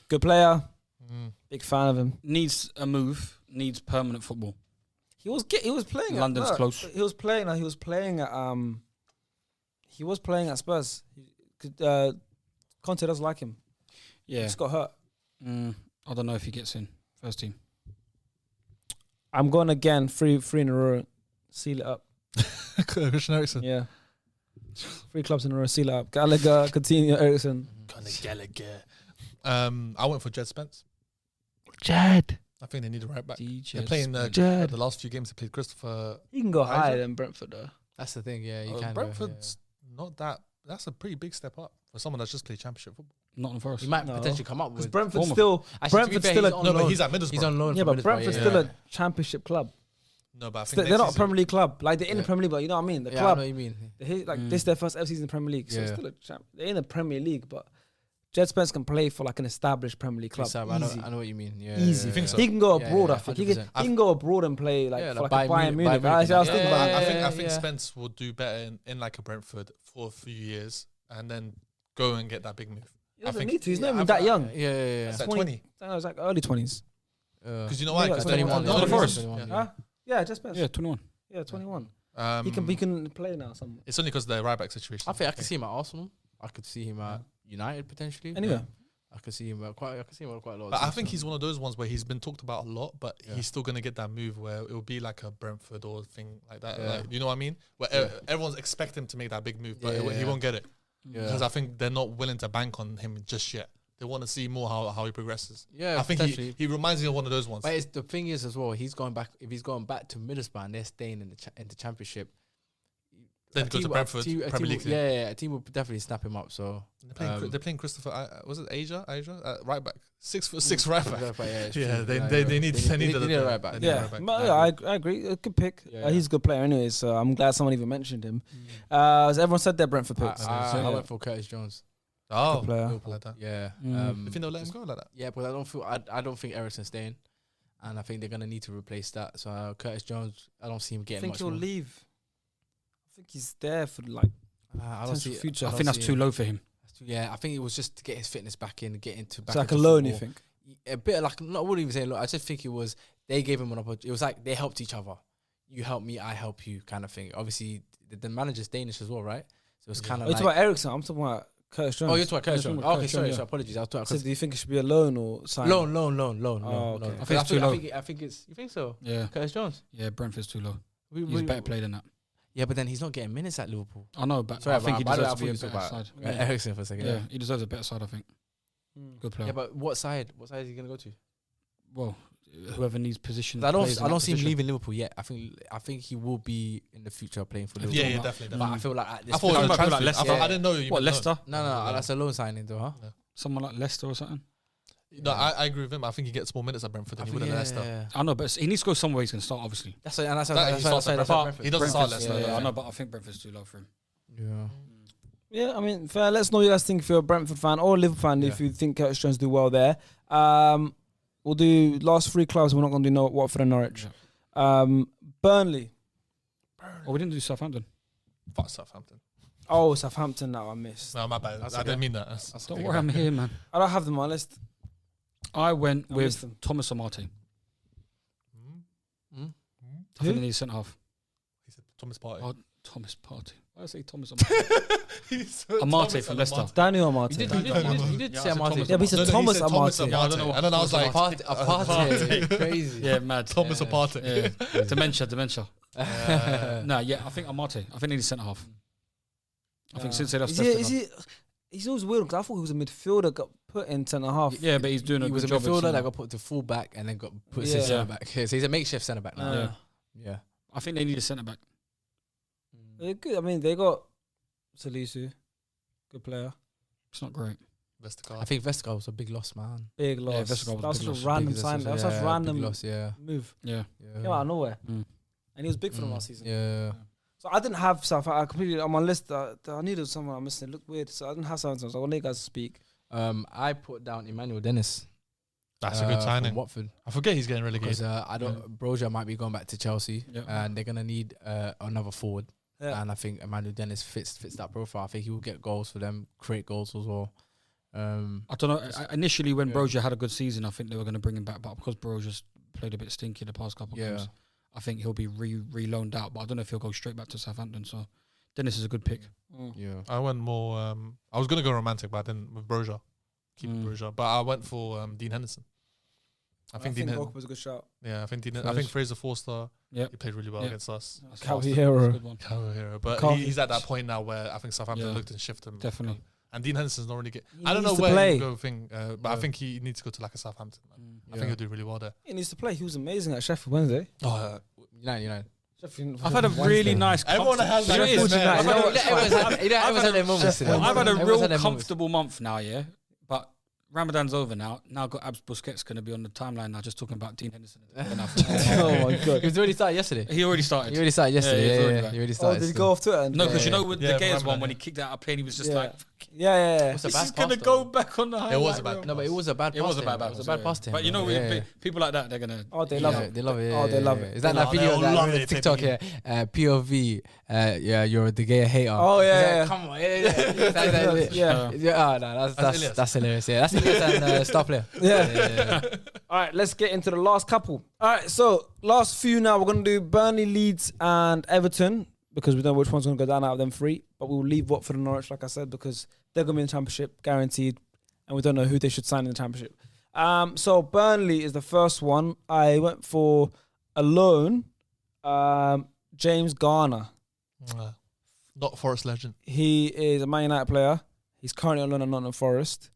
Good player. Mm. Big fan of him. Needs a move. Needs permanent football. He was playing. London's close. He was playing at Spurs. Conte doesn't like him. He Yeah. just got hurt. I don't know if he gets in first team. I'm going again. Three in a row. Seal it up. Christian Eriksen. Yeah. 3 clubs in a row. Seal up. Gallagher, Coutinho, Ericsson. Kind of Gallagher. I went for Jed Spence. Jed. I think they need a right back. They're DJ playing Jed. the last few games. They played Christopher. He can go Isaac? higher than Brentford though. That's the thing. Yeah, you can. Brentford's not that. That's a pretty big step up for someone that's just played Championship football. Nottingham Forest. He might No. potentially come up Because with. Brentford's Bournemouth. still Actually, to be Brentford's fair, still he's a on No, but loan. he's at Middlesbrough. He's on loan. yeah, from but Middlesbrough, Brentford's yeah. still a Championship club. No, but I think They're next not a season- Premier League club. Like they're in the Yeah. Premier League, but you know what I mean. The Yeah, I club, know what you mean. this is their first ever season in the Premier League, so it's Yeah. still a champ. They're in the Premier League, but Jed Spence can play for like an established Premier League club. I know, Easy. I know what you mean. Yeah, Easy. You think so? He can go Yeah, abroad. yeah, I think he 100%. can go abroad and play like Yeah, for like like a Bayern Bayern Munich. Munich. I was thinking Yeah, about yeah, it. I think yeah. Spence will do better in like a Brentford for a few years and then go and get that big move. He doesn't think- need to. He's not Yeah, even I that think- young. Yeah, yeah, That's yeah. like 20. I was like early 20s. Because you know why? Yeah, Because 21. no, Nottingham Forest. Huh? Yeah, Jed Spence. Yeah, 21. Yeah, 21. Um, He can play now. Somewhere. It's only because of the right back situation. I think I could see him at Arsenal. I could see him at United potentially. Anyway, I could see him at quite. I could see him at quite a lot. But I teams, think so. he's one of those ones where he's been talked about a lot, but Yeah. he's still gonna get that move where it will be like a Brentford or thing like that. Yeah. Like, you know what I mean? Where Yeah. Everyone's expecting him to make that big move, but Yeah, he yeah. won't get it Yeah. because I think they're not willing to bank on him just yet. They want to see more how he progresses. Yeah, I think potentially. he reminds me of one of those ones. But it's, the thing is as well, he's going back. If he's going back to Middlesbrough and they're staying in the Championship, Then a go to team- Brentford, a Premier team League. will- yeah, a team will definitely snap him up. So They're playing Christopher. Was it Asia? Right back, 6'6" right back. it's Yeah, true. they need they need the a right back. they need a yeah, right back. but yeah, I agree. A good pick. Yeah. He's a good player anyway, so I'm glad someone even mentioned him. As everyone said their Brentford picks. I went for Curtis Jones. Oh, Good player. I like that. Yeah, Mm. You think they'll let him go like that? yeah, but I don't think Ericsson's staying, and I think they're gonna need to replace that. So Curtis Jones, I don't see him I getting think much he'll more. leave. I think he's there for like I don't potential see future. I don't think that's see too him. low for him. Yeah, I think it was just to get his fitness back in, get into back. it's like a into loan. You football. think? A bit like I wouldn't even say look. I just think it was they gave him an opportunity. It was like they helped each other. You help me, I help you, kind of thing. Obviously, the manager's Danish as well, right? So it's kind Oh, of you like. talking about Ericsson? I'm talking about Curtis Jones. Oh, you're talking Curtis Yeah, Jones. talking about Okay, Curtis sorry, Jones, so yeah. apologies. I was So talking do you think it should be a loan or sign? loan. Oh, okay. I think it's too low. I think it's. You think so? Yeah, Curtis Jones. yeah. Brentford's too low. We, He's a better player than that. Yeah, but then he's not getting minutes at Liverpool. I know, but Sorry, I think he but deserves I to be a thought you better were talking side. about Ericsson for a second. Yeah, he deserves a better side. I think. Mm. Good player. Yeah, but what side? What side is he gonna go to? Well, whoever needs position. I plays in don't that see him position. leaving Liverpool yet. I think he will be in the future playing for Liverpool. Yeah, talking about- definitely. But I feel like at this I thought it was Talking a about people transfer. like Leicester. I didn't know you What, meant loan. Leicester? No, that's a loan signing though, huh? Someone like Leicester or something. No, I agree with him. I think he gets more minutes at Brentford than he would at Leicester. I know, but he needs to go somewhere he's going to start, obviously. That's That he why I starts say at that's Brentford. Brentford. He doesn't start Brentford's- Leicester. Yeah, yeah. I know, but I think Brentford's too low for him. Yeah. Yeah, I mean, fair. Let's know what you guys think if you're a Brentford fan or a Liverpool fan. If Yeah. you think Curtis Jones do well there, we'll do last 3 clubs. We're not going to do Watford and Norwich. Burnley. Oh, we didn't do Southampton. Fuck Southampton. Oh, Southampton. Now I missed. No, my bad. That's I okay. didn't mean that. That's Don't take worry, it I'm back. here, man. I don't have them on my list. I went I with missed them. Thomas Amate. Hmm? I think they need a centre half. He said Thomas Partey. Oh, Thomas Partey. Why did I say Thomas Amate? He said Amate Thomas from and Leicester. Amate. Daniel Amate. You did Yeah, say I said Amate. Thomas Yeah, but he said No, he Thomas said Thomas Amate. Amate. I don't know And then I was like, Aparte, crazy. Yeah, mad. Thomas Partey. Yeah. Dementia. Yeah. No, yeah, I think Amate. I think they need a centre half. I think since they lost Is he? He's always weird because I thought he was a midfielder, got put in centre half. Yeah, but he's doing a He was a good job. midfielder that got put to full back and then got put to Yeah. centre back. So he's a makeshift centre back now. Yeah. Yeah. I think they need a centre back. They're good. I mean, they got Salisu, good player. It's not great. Vestergaard. I think Vestergaard was a big loss, man. Big loss. Vestergaard was That was a big such loss. a random Big sign. loss, That was yeah, such a big random loss, yeah. move. Yeah. Came out of nowhere, Mm. and he was big for them last season. Yeah. So I didn't have Southampton. I completely on my list. I needed someone I'm missing. It looked weird, so I didn't have Southampton. So I want you guys to speak. I put down Emmanuel Dennis. That's a good from signing. Watford. I forget he's getting Because relegated. I don't. Broja might be going back to Chelsea, Yeah. and they're gonna need another forward. Yeah. And I think Emmanuel Dennis fits that profile. I think he will get goals for them, create goals as well. I don't know. Initially, when Yeah. Broja had a good season, I think they were going to bring him back. But because Broja's played a bit stinky the past couple of Yeah. games, I think he'll be re-loaned out. But I don't know if he'll go straight back to Southampton. So Dennis is a good pick. Yeah. I went more. I was gonna go romantic, but I didn't with Broja. Keep Broja, but I went for Dean Henderson. I I think think Dean. Goalkeeper was a good shout. Yeah, I think Dean. I Fraser. think Fraser Forster. Yep. He played really well Yep. against us. That's Caballero. a good one. Caballero. But McCarthy. he's at that point now where I think Southampton Yeah. looked and shifted him. Definitely. And Dean Henderson's not really get. He I don't know needs to where play. he go thing, but I think he needs to go to like a Southampton. Man. I think he'll do really well there. He needs to play. He was amazing at Sheffield Wednesday. Oh, United. Sheffield I've had a really nice. Everyone has comfortable- that. You know what it is? Yeah, You know what- Everyone's had their moments. I've I've had a Everyone's real their moments. comfortable month now, yeah. But Ramadan's over now. Now got Abs Busquets going to be on the timeline now, just talking about Dean Henderson. Oh my god. It was already started yesterday. He already started. He already started yesterday. he's Yeah, already yeah, back. he already Oh, started. did he go off Twitter? And No, because you Yeah. know with Yeah, the Diaz Ramadan, one when yeah. he kicked out a plane, he was just Yeah. like, yeah. What's a "This bad is gonna pass, go though? back on the highlight It was a reel." bad- No, but it was a bad pass. It was a to bad him. pass. It was a bad pass to him. But you know, bro. Yeah, people like that, they're gonna. Oh, they love yeah, it. They love it. Oh, they love it. Is that They that love- video they'll that love on it, TikTok baby. here? POV. Yeah, you're the gay hater. Oh, yeah, Is that- yeah. Come on. Yeah. Yeah. Yeah, oh, no, Ilias. that's hilarious. Yeah, that's Ilias and star player. Yeah. All right, let's get into the last couple. All right, so last few now. We're going to do Burnley, Leeds, and Everton because we don't know which one's going to go down out of them three. But we'll leave Watford and Norwich, like I said, because they're going to be in the Championship, guaranteed. And we don't know who they should sign in the Championship. So Burnley is the first one. I went for a loan, James Garner. Not Forest legend. He is a Man United player. He's currently on loan at Nottingham Forest.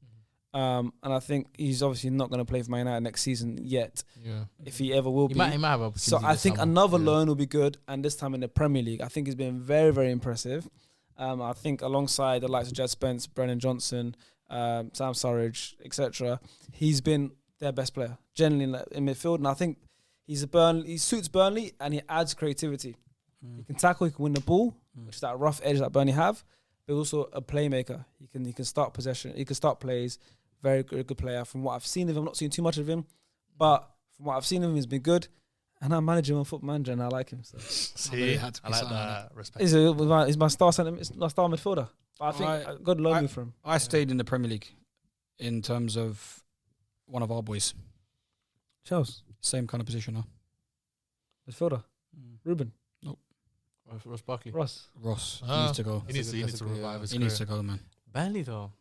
And I think he's obviously not going to play for Man United next season yet, Yeah. if he ever will He be. might have So opportunity I this think summer. another Yeah. loan will be good, and this time in the Premier League. I think he's been very, very impressive. I think alongside the likes of Jed Spence, Brennan Johnson, Sam Surridge, etc., he's been their best player generally in midfield. And I think he suits Burnley, and he adds creativity. He can tackle, he can win the ball, which is that rough edge that Burnley have, but also a playmaker. He can start possession, he can start plays. Very good player. From what I've seen of him, I'm not seen too much of him, but from what I've seen of him, he's been good. And I manage him on Football Manager, and I like him. So See, had to be I like something that. Respect. he's my star centre, my star midfielder. But I think a good loan move for him. I stayed in the Premier League in terms of one of our boys. Chelsea Same kind of position now. midfielder, Ruben, Ross Barkley. Ross. Ross Ah. needs to go. He needs That's to a good- revive his He career. needs to go, man. Burnley though.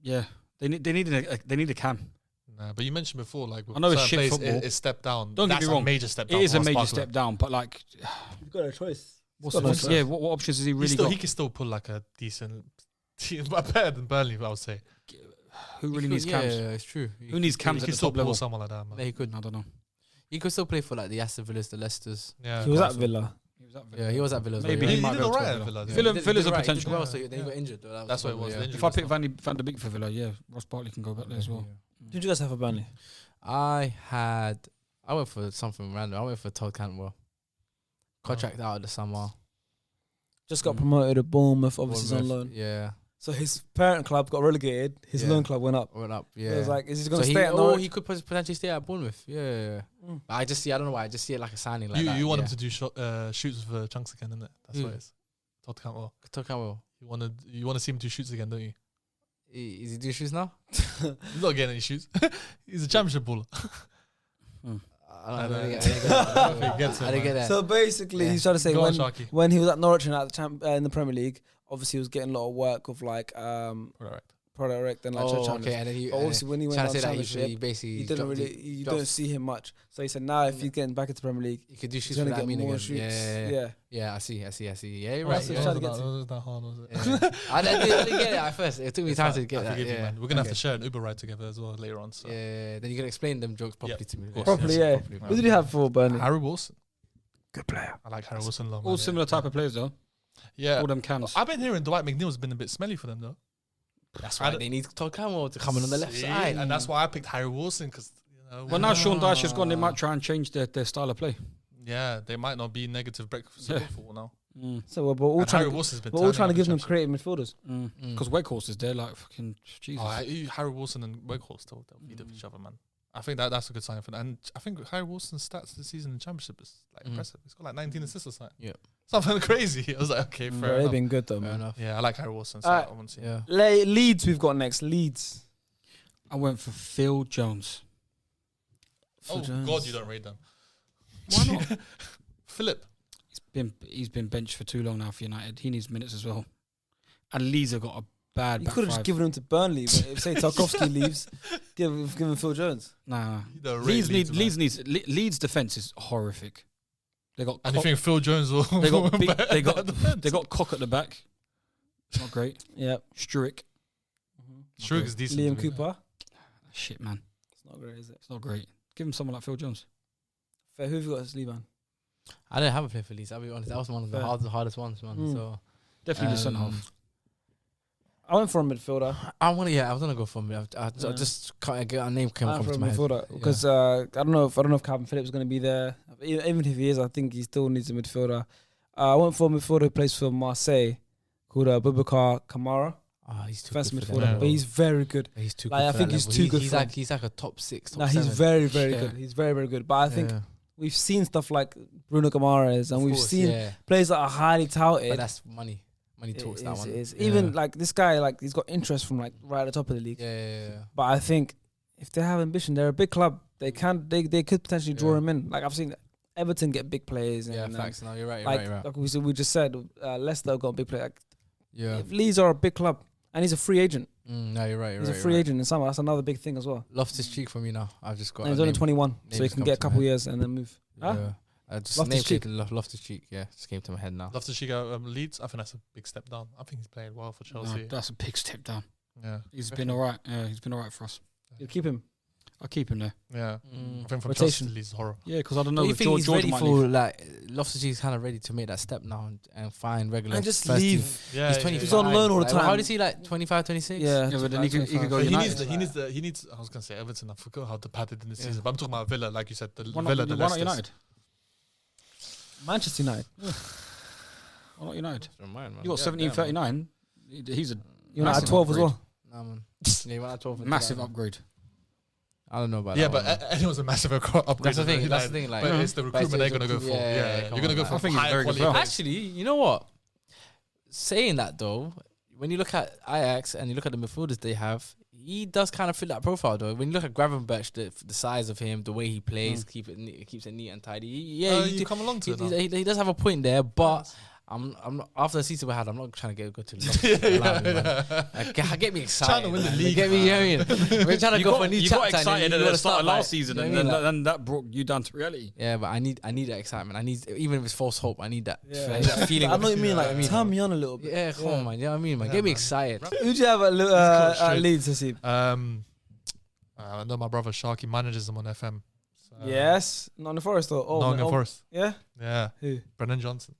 Yeah, they need a cam. Nah, but you mentioned before, like with I know it's certain shit plays, football. It's step down. Don't get That's me wrong. a major step It down. is for a Ross major Barkley. step down, but like, You've got a choice. what's got the no choice? choice. Yeah, what options has he really He got? can still pull like a decent team, but better than Burnley, I would say. Who really needs cams? Yeah, it's true. Who needs cams He at can the still top pull level? someone like that, man. Yeah, he could. I don't know. He could still play for like the Aston Villas, the Leicesters. Yeah, He was at Newcastle. Villa. Yeah, he was at Villa as well. Maybe yeah. he might did be able to alright go at Villa. Villa. Yeah. Villa's a Right, he did potential. well, so then he got injured. Though. That's what it was, Yeah. the injury. If I pick Van de Beek for Villa, yeah, Ross Barkley can go back there as well. Who did you guys have for Burnley? I went for something random. I went for Todd Cantwell. Contract out of the summer. Just got promoted to Bournemouth. Obviously, he's on Bournemouth, loan. Yeah, So his parent club got relegated. His Yeah. loan club went up. went up. So Yeah, it was like, is he going so to stay at Norwich? he could potentially stay at Bournemouth. Yeah. Mm. But I don't know why. I just see it like a signing like that. You want yeah. him to do shoots for chunks again, isn't it? That's Who? what it is. Todd Cantwell. Todd Cantwell. You want to see him do shoots again, don't you? Is he doing shoes now? He's not getting any shoots. He's a championship baller. I know. didn't get that. Gets it, I didn't get man. that. So basically, Yeah. he's trying to say Go on, when Sharky. when he was at Norwich and at the in the Premier League, obviously he was getting a lot of work with like Correct. Product Rec and like Oh, Challenge. okay. And then But obviously when he went trying on to say that Championship, he basically he didn't dropped really the- you dropped- don't see him much. So he said now if he's getting back into Premier League, You could do he's shoots going for to that get meaning more again. shoots. Yeah. Yeah, I see. Yeah, you're Oh, right. that's what Yeah. he's trying to get to. Wasn't that hard, was it? Yeah. I didn't get it at first. It took me time to get I that. forgive you, Yeah. man. We're gonna have Okay. to share an Uber ride together as well later on. So. Yeah, then you can explain them jokes properly Yep, to me. of course. Properly, Yes, yeah. properly. Who did you have for Burnley? Harry Wilson. Good player. I like Harry Wilson a lot. All man, similar type of players though. Yeah. All them cams. I've been hearing Dwight McNeil's been a bit smelly for them though. That's I why don't- they need Todd Cantwell to come in on the left See? side. and that's why I picked Harry Wilson because Well, now Sean Dyche has gone. They might try and change their style of play. yeah, they might not be negative breakfast Yeah. football now. So we're all And trying Harry to Wilson's been we're all trying to turning give them up the creative midfielders. Because Weghorst is there, like fucking Jesus. Harry Wilson and Weghorst they'll feed off each other, man. I think that's a good sign for them. And I think Harry Wilson's stats this season in Championship is like impressive. He's got like 19 assists or something. Yeah. Something crazy. I was like, okay, fair They've enough. been good though, Fair man. enough. Yeah, I like Harry Wilson. So Alright. I want to see. Yeah. Leeds we've got next. Leeds. I went for Phil Jones. Oh God, you don't rate them. Why not? Philip. He's been benched for too long now for United. He needs minutes as well. And Leeds have got a bad. You back could have just five. given him to Burnley. But if say Tarkowski leaves, give him Phil Jones. Nah. You don't rate Leeds defense is horrific. They got And you think Phil Jones will? they got Cock at the back. Not great. Yeah. Struick. Struick is decent. Liam to be Cooper. Shit, man. It's not great, is it? It's not great. Give him someone like Phil Jones. Fair. Who have you got as Levan? I didn't have a player for Leeds. I'll be honest. That was one of the Fair. hardest ones, man. Mm. So Definitely the centre half. I went for a midfielder. I was gonna go for me. I just can't get a name I came went for to a my head. midfielder because I don't know if Calvin Phillips is going to be there. Even if he is, I think he still needs a midfielder. I went for a midfielder who plays for Marseille called Boubacar Kamara. He's too Defensive good for midfielder, that but he's very good. He's too Like, good I for think that he's level. too good for him. He's like a top 6, top Nah, 7. he's very, very Yeah. good. He's very, very good. But I think Yeah. we've seen stuff like Bruno Guimaraes, and Of we've course, seen yeah. players that are highly touted. But that's money. Money talks that one. Is. Yeah. Even like this guy, like he's got interest from like right at the top of the league. Yeah. But I think if they have ambition, they're a big club. They could potentially draw Yeah. him in. Like I've seen Everton get big players. Yeah, And, facts. No, you're right. like, You're right. like we just said, Leicester got a big player. Like, Yeah. if Leeds are a big club and he's a free agent, No, you're right. You're he's right. a free agent in summer. That's another big thing as well. Loftus Cheek for me now. I've just got. And he's a only name. 21, so he just can come get a to my couple head. years and then move. Huh? Yeah. Just Loftus-Cheek. Loftus Cheek. Yeah, just came to my head now. Love to see Leeds. I think that's a big step down. I think he's playing well for Chelsea. No, that's a big step down. Yeah, He's been all right. Yeah, he's been all right for us. You keep him. I'll keep him there. yeah. Mm. I think from Rotation. Chelsea to Leeds is horror. Yeah, because I don't know. Do you If think he's George ready might for leave. like Loftus Cheek's kind of ready to make that step now and find regular And just first leave. team? Yeah, He's yeah, 25. He's on loan all the Like, time. How old is he? Like 25, 26? Yeah, Yeah, but then he could go But he United. needs. I was gonna say Everton. I forgot how departed in the Yeah. season. But I'm talking about Villa, like you said, the Why Villa, not, the why not Leicesters. United? Manchester United. Why not United? Remind, man. You got Yeah, 17, damn, man. 39. He's a United massive 12 as upgrade. well. Nah, man. Yeah, he went at 12 into Massive that, man. upgrade. I don't know about Yeah, that but one, man. it was a massive upgrade. That's the thing. for That's the United. thing. Like, But it's the but recruitment they're it's gonna go for. yeah, Yeah, come you're gonna on, go man. for I think he's high very good quality as well. players. Actually, you know what? Saying that though, when you look at Ajax and you look at the midfielders they have, he does kind of fit that profile though. When you look at Gravenberch, the size of him, the way he plays, keeps it neat and tidy. You come along to it now. he does have a point there, but I'm not after the season we had. I'm not trying to go to get me excited. Trying to win the man. league, Get me, you know what I mean? We're trying to go for a new you chapter. got and excited you at gotta the start of like- last season, you know and what I mean? then that brought you down to reality. Yeah, but I need that excitement. I need, even if it's false hope, I need that, Yeah. that feeling. I know what you mean. Yeah, Like, I mean- turn me on a little bit. Yeah, come on, man. You know what I mean, man? Yeah, Get me man. excited. Who do you have at Leeds, Haseeb? I know my brother Sharky manages them on FM. So, Yes. Not in the Forest, though. Oh, Nottingham Forest. Yeah? Yeah, Who? Brennan Johnson.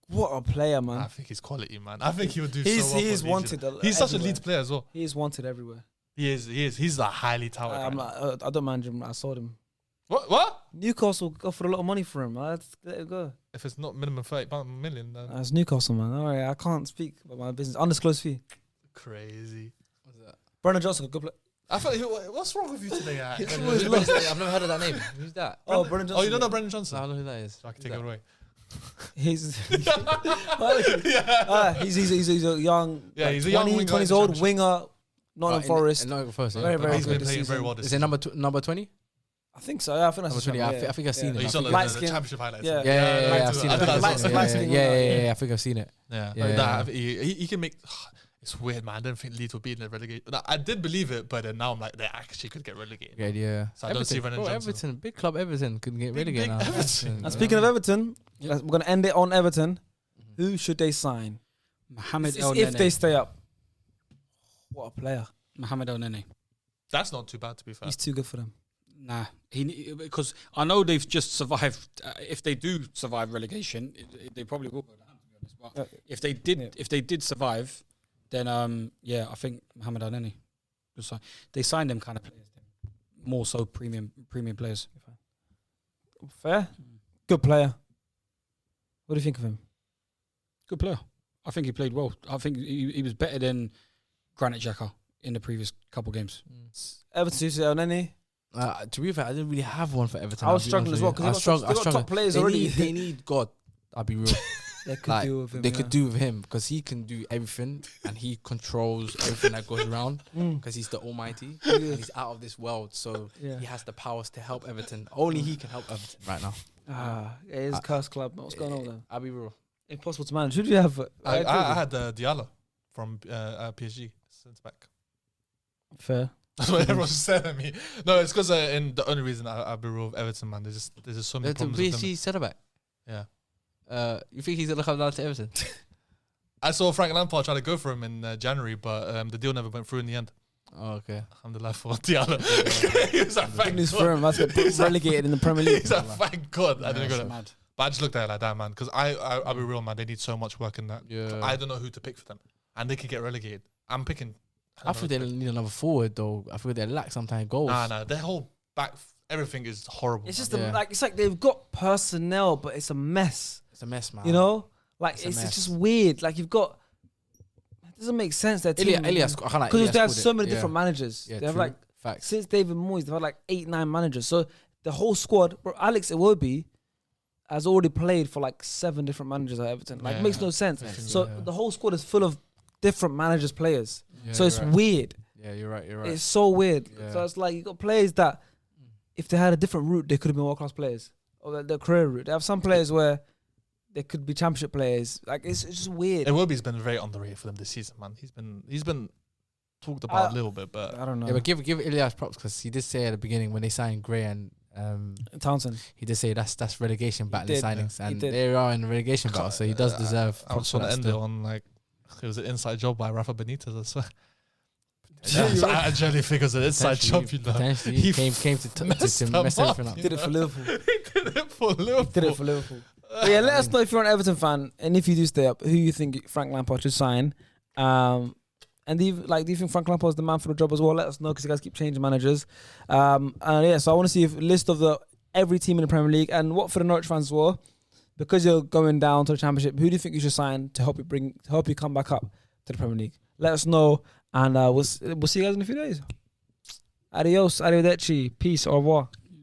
What a player, I man. think he's quality, man. I think he would do He's so well. he for is Leeds, wanted. you know. He's such a everywhere. Leeds player as well. He is wanted everywhere. He is. He's a highly touted. I'm guy. not, I don't manage him. I sold him. What? Newcastle offered a lot of money for him. Let's let it go. If it's not minimum 30 million, then That's Newcastle, man. All right, I can't speak about my business. Undisclosed fee. crazy. What's that? Brennan Johnson, good player. I thought, what's wrong with you today? Ash? He's I've always lost. never heard of that name. Who's that? Oh, Brennan Johnson. Oh, you don't know Brennan I Johnson? don't know who that is. So I can take it away. He's he's a young, Yeah, like he's a young 20, winger 20 years in the old Championship. winger, Nottingham Forest. Nottingham Forest. Very, very He's good been this playing very season. well this Is it season. number 20? I think so. Yeah, I think that's Number the 20. champion, I think I've seen yeah. it. You saw the Light skin. championship highlights. Yeah. Yeah, I've seen it. Light skin, light skin. Yeah, I think I've seen it. Yeah, Yeah, like yeah. that. He can make. It's weird, man. I didn't think Leeds would be in the relegation. No, I did believe it, but then now I'm like, they actually could get relegated. Good idea. So I don't see Brennan Johnson. Everton, big club Everton could get Big relegated now. Everton. And speaking of Everton, we're going to end it on Everton. Who should they sign? Mohamed It's El if they Nene. stay up. What a player. Mohamed El Nene. That's not too bad, to be fair. He's too good for them. Nah, because I know they've just survived. If they do survive relegation, they probably will go down. To be honest, but if they did survive, then I think Mohamed El Nene. They signed them kind of players, more so premium players. Fair. Good player. What do you think of him? Good player. I think he played well. I think he was better than Granit Xhaka in the previous couple games. Everton, El Nene. To be fair, I didn't really have one for Everton. I was I'll be struggling honest as well with you. because they got top players already. They need God. I'll be real. They could Like, do with him. they could do with him because he can do everything and he controls everything that goes around because he's the Almighty. And he's out of this world, so he has the powers to help Everton. Only he can help Everton right now. It is a cursed club. What's going on with them? I'll be real. Impossible to manage. Who do you have? I had Diallo. from PSG, centre back. Fair. That's what everyone's saying at me. No, it's because in the only reason I'll be real with Everton, man. There's just so many The problems with them. PSG centre back. Yeah. You think he's gonna come down to Everton? I saw Frank Lampard try to go for him in January, but the deal never went through in the end. Oh, okay. Alhamdulillah for Diallo. He was like, thank News God. for him. That's get relegated in the Premier League. He's like, thank God. I didn't go That's there. mad. But I just looked at it like that, man. Because I'll be real, man. They need so much work in that. Yeah. I don't know who to pick for them. And they could get relegated. I'm picking. I think they need another forward though. I think they lack sometimes goals. Nah. Their whole back, everything is horrible. It's just Yeah. it's like they've got personnel, but it's a mess. It's a mess, man. You know, like It's a it's mess. just weird. Like you've got. It doesn't make sense. That team Elias, I can't like because they have Elias so called many it. different managers. Yeah, They have true. like Facts. since David Moyes, they've had like 8-9 managers. So the whole squad, bro, Alex Iwobi has already played for like 7 different managers at Everton. Like, it makes no sense. So the whole squad is full of different managers, players. Yeah, So it's you're right. weird. Yeah, you're right. You're right. It's so weird. Yeah. So it's like you got players that, if they had a different route, they could have been world class players, or their career route. They have some players where they could be championship players. Like it's just weird. Iwobi's been very underrated for them this season, man. He's been talked about a little bit, but I don't know. Yeah, but give Elias props because he did say at the beginning when they signed Gray and Townsend. he did say that's relegation battle did, signings, he and did. they are in the relegation battle, so he does deserve. I props was for trying to that end it still. on like it was an inside job by Rafa Benitez, I swear. Yeah, you're I genuinely think it was an inside job, you know. Potentially, He he came to mess them up, everything up. you Did it for Liverpool. He did it for Liverpool. Did it for Liverpool. But yeah, let us know if you're an Everton fan and if you do stay up, who you think Frank Lampard should sign. And do you think Frank Lampard is the man for the job as well? Let us know because you guys keep changing managers. And yeah, so I want to see a list of every team in the Premier League and what for the Norwich fans as well. Because you're going down to the Championship, who do you think you should sign to help you come back up to the Premier League? Let us know, and we'll see you guys in a few days. Adios, arrivederci, peace, au revoir.